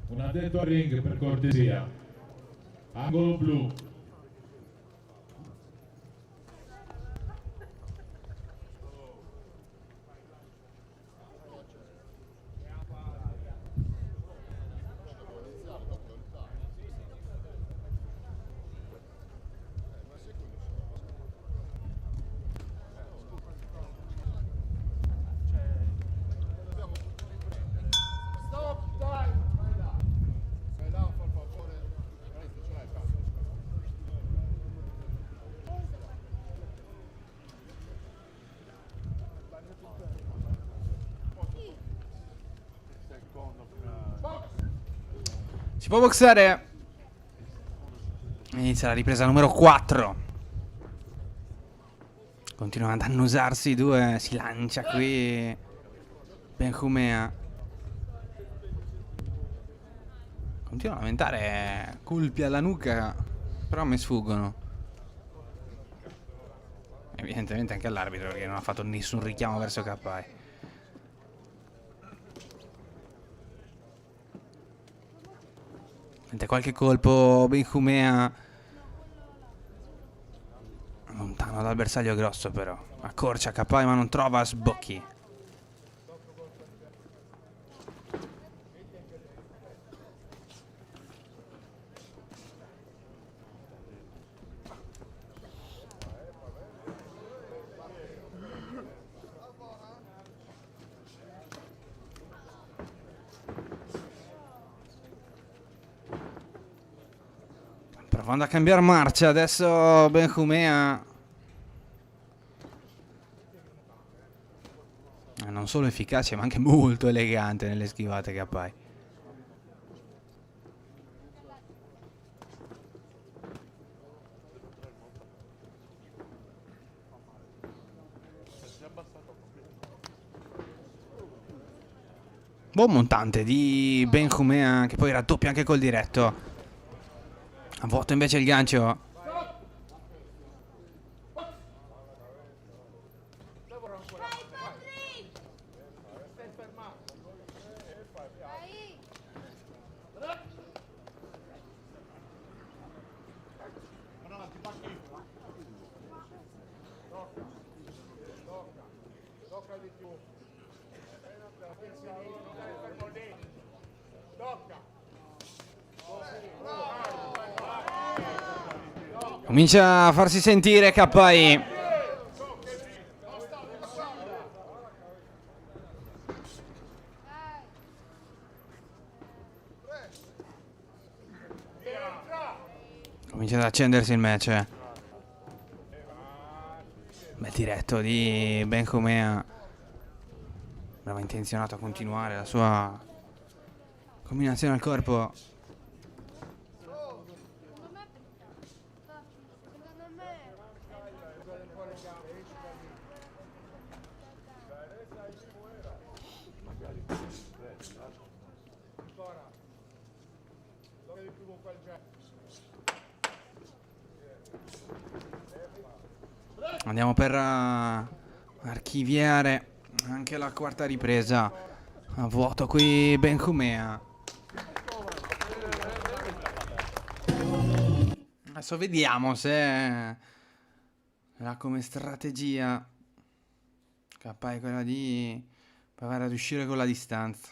Un addetto al ring per cortesia. Angolo blu. Si può boxare. Inizia la ripresa numero 4. Continuano ad annusarsi i due. Si lancia qui Benjumea. Continua a lamentare colpi alla nuca, però a me sfuggono. Evidentemente anche all'arbitro, perché non ha fatto nessun richiamo verso Capai. Sente qualche colpo Benjumea. Lontano dal bersaglio grosso però. Accorcia Capai ma non trova sbocchi. Provando a cambiare marcia adesso Benjumea. Non solo efficace ma anche molto elegante nelle schivate Capai. Buon montante di Benjumea che poi raddoppia anche col diretto. A vuoto invece il gancio. Comincia a farsi sentire Capai. Comincia ad accendersi il match. Bel diretto di Benjumea. Brava, intenzionato a continuare la sua combinazione al corpo. Andiamo per archiviare anche la quarta ripresa. A vuoto qui Benjumea. Adesso vediamo se ha come strategia Capai quella di provare ad uscire con la distanza.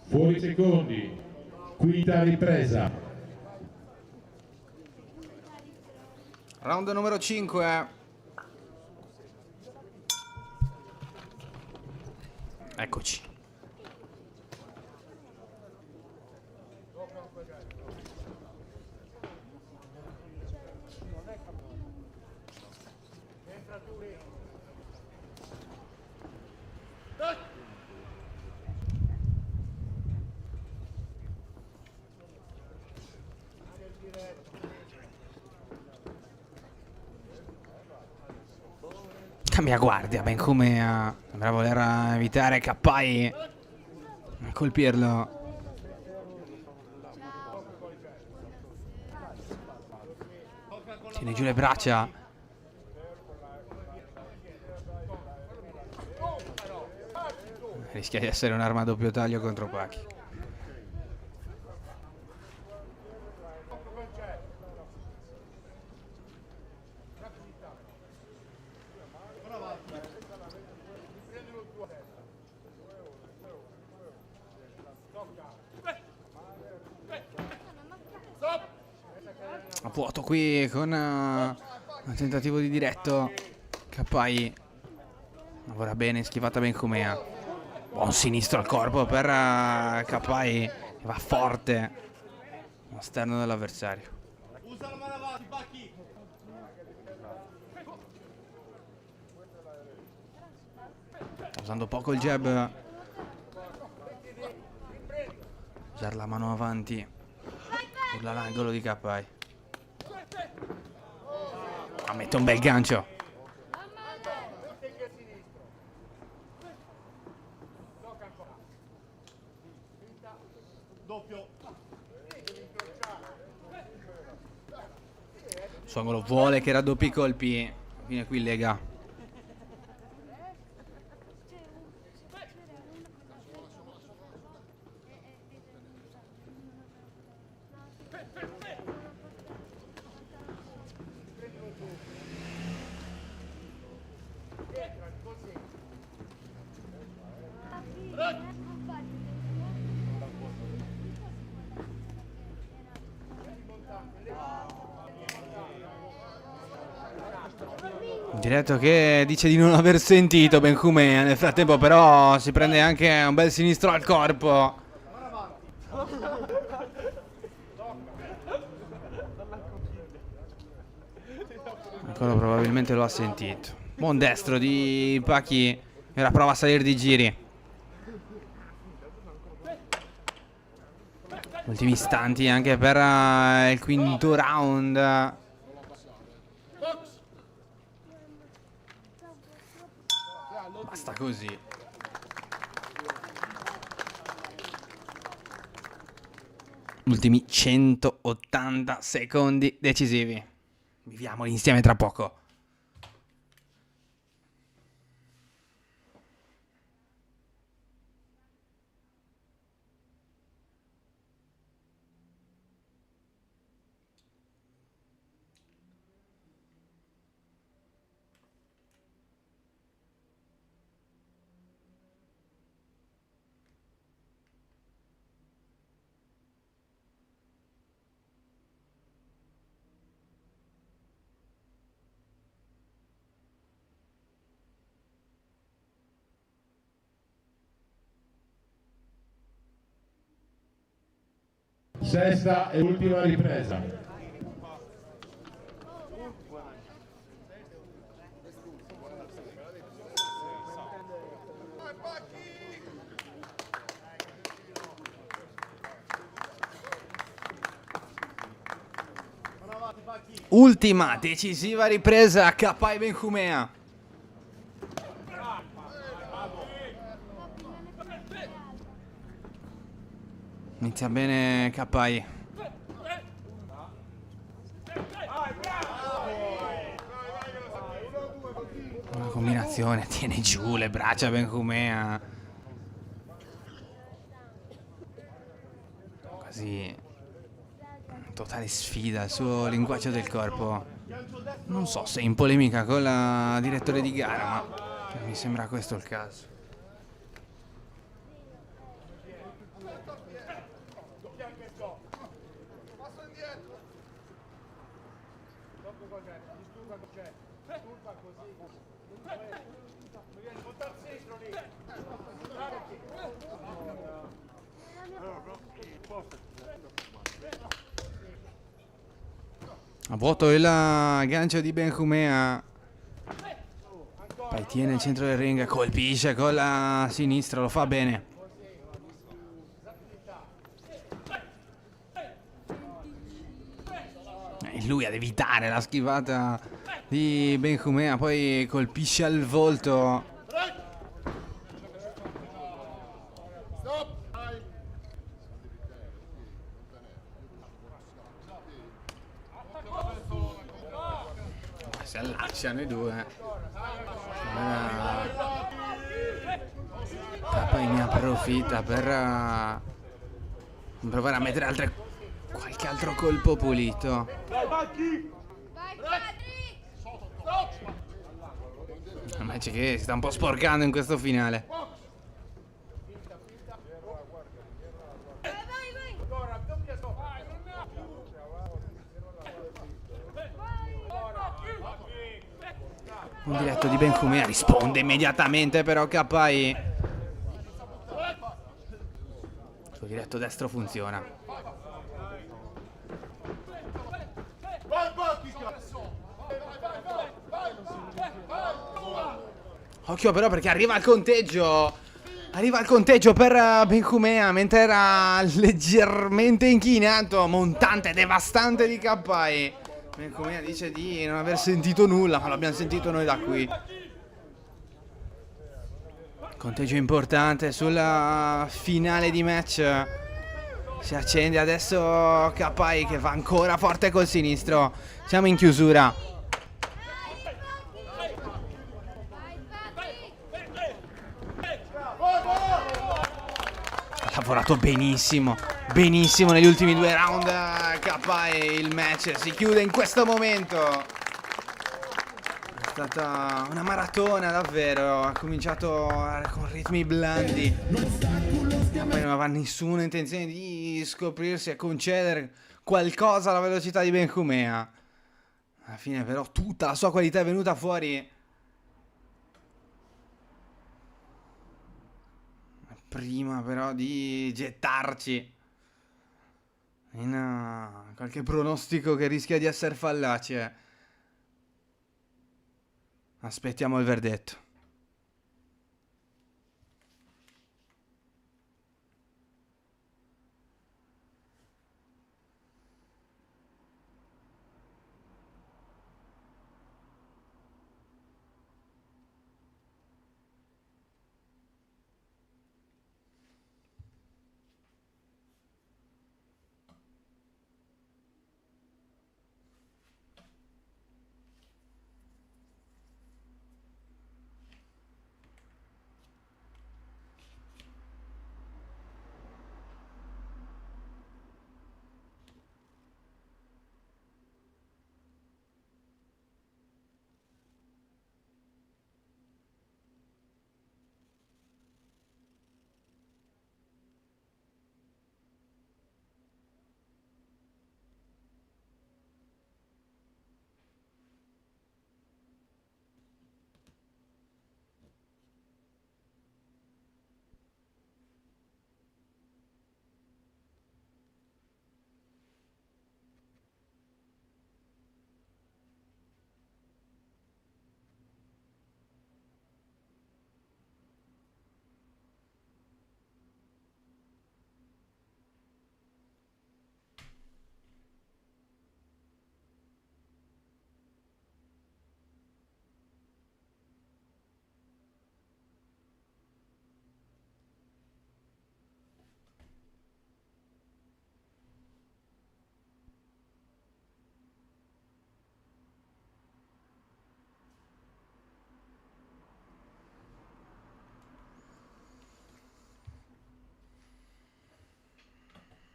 Fuori secondi, quinta ripresa. Round numero 5. Eccoci. Cambia guardia Benjumea. Sembra voler evitare Capai a colpirlo. Tiene giù le braccia. Rischia di essere un'arma a doppio taglio contro Pachi. A vuoto qui con un tentativo di diretto. Capai lavora bene, schivata Benjumea. Buon sinistro al corpo per Capai, che va forte all'esterno dell'avversario. Usando poco il jab Usare la mano avanti. Urla l'angolo di Capai. Mette un bel gancio. Suongolo vuole che raddoppi i colpi. Fine qui Lega. Diretto che dice di non aver sentito Benjumea. Nel frattempo però si prende anche un bel sinistro al corpo. Ancora probabilmente lo ha sentito. Buon destro di Pachi. Ora prova a salire di giri. Ultimi istanti anche per il quinto round. Basta così. Ultimi 180 secondi decisivi. Viviamoli insieme tra poco. Sesta e ultima ripresa. Ultima decisiva ripresa. Capai Benjumea. Inizia bene Capai. Una combinazione, tiene giù le braccia Benjumea. Quasi totale sfida, il suo linguaggio del corpo. Non so se è in polemica con la direttore di gara, ma mi sembra questo il caso. A vuoto il gancio di Benjumea. Poi tiene il centro del ring, colpisce con la sinistra, lo fa bene. E lui ad evitare la schivata di Benjumea, poi colpisce al volto. Si allacciano i due. Poi ne approfitta per provare a mettere qualche altro colpo pulito. Un match che si sta un po' sporcando in questo finale. Un diretto di Benjumea risponde immediatamente però Capai. Il suo diretto destro funziona. Occhio però perché arriva al conteggio. Arriva il conteggio per Benjumea mentre era leggermente inchinato. Montante devastante di Kappai. Benjumea dice di non aver sentito nulla, ma l'abbiamo sentito noi da qui. Conteggio importante sulla finale di match. Si accende adesso Kappai che va ancora forte col sinistro. Siamo in chiusura. Ha lavorato benissimo, benissimo negli ultimi 2 round Kappai. Il match si chiude in questo momento. È stata una maratona davvero. Ha cominciato con ritmi blandi. Poi non aveva nessuna intenzione di scoprirsi e concedere qualcosa alla velocità di Benjumea. Alla fine però tutta la sua qualità è venuta fuori. Prima però di gettarci in qualche pronostico che rischia di essere fallace, aspettiamo il verdetto.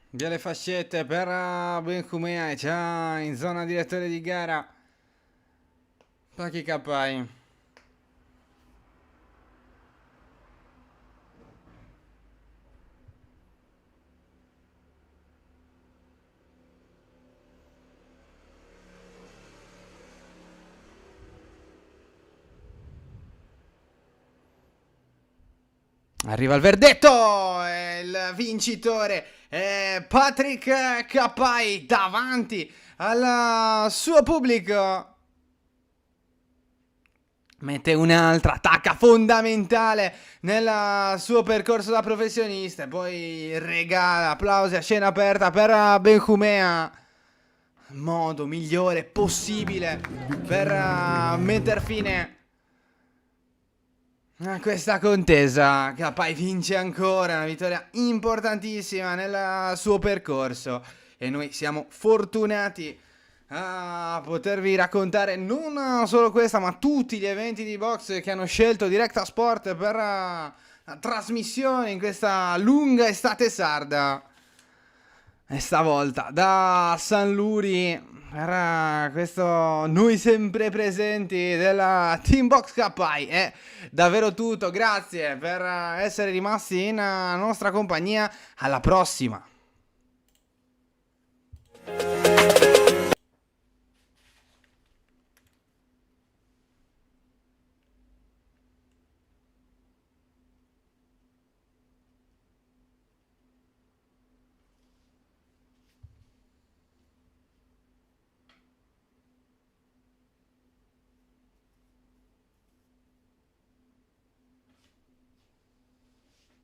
Via le fascette per Benjumea, è già in zona direttore di gara. Paki Kappai. Arriva il verdetto, il vincitore è Patrick Kappai davanti al suo pubblico. Mette un'altra tacca fondamentale nel suo percorso da professionista e poi regala applausi a scena aperta per Benjumea. Modo migliore possibile per metter fine a questa contesa. Kappai vince ancora, una vittoria importantissima nel suo percorso e noi siamo fortunati a potervi raccontare non solo questa ma tutti gli eventi di box che hanno scelto Directa Sport per la trasmissione in questa lunga estate sarda. E stavolta da San Luri per questo noi sempre presenti della Team Box Kappai è davvero tutto. Grazie per essere rimasti in nostra compagnia. Alla prossima.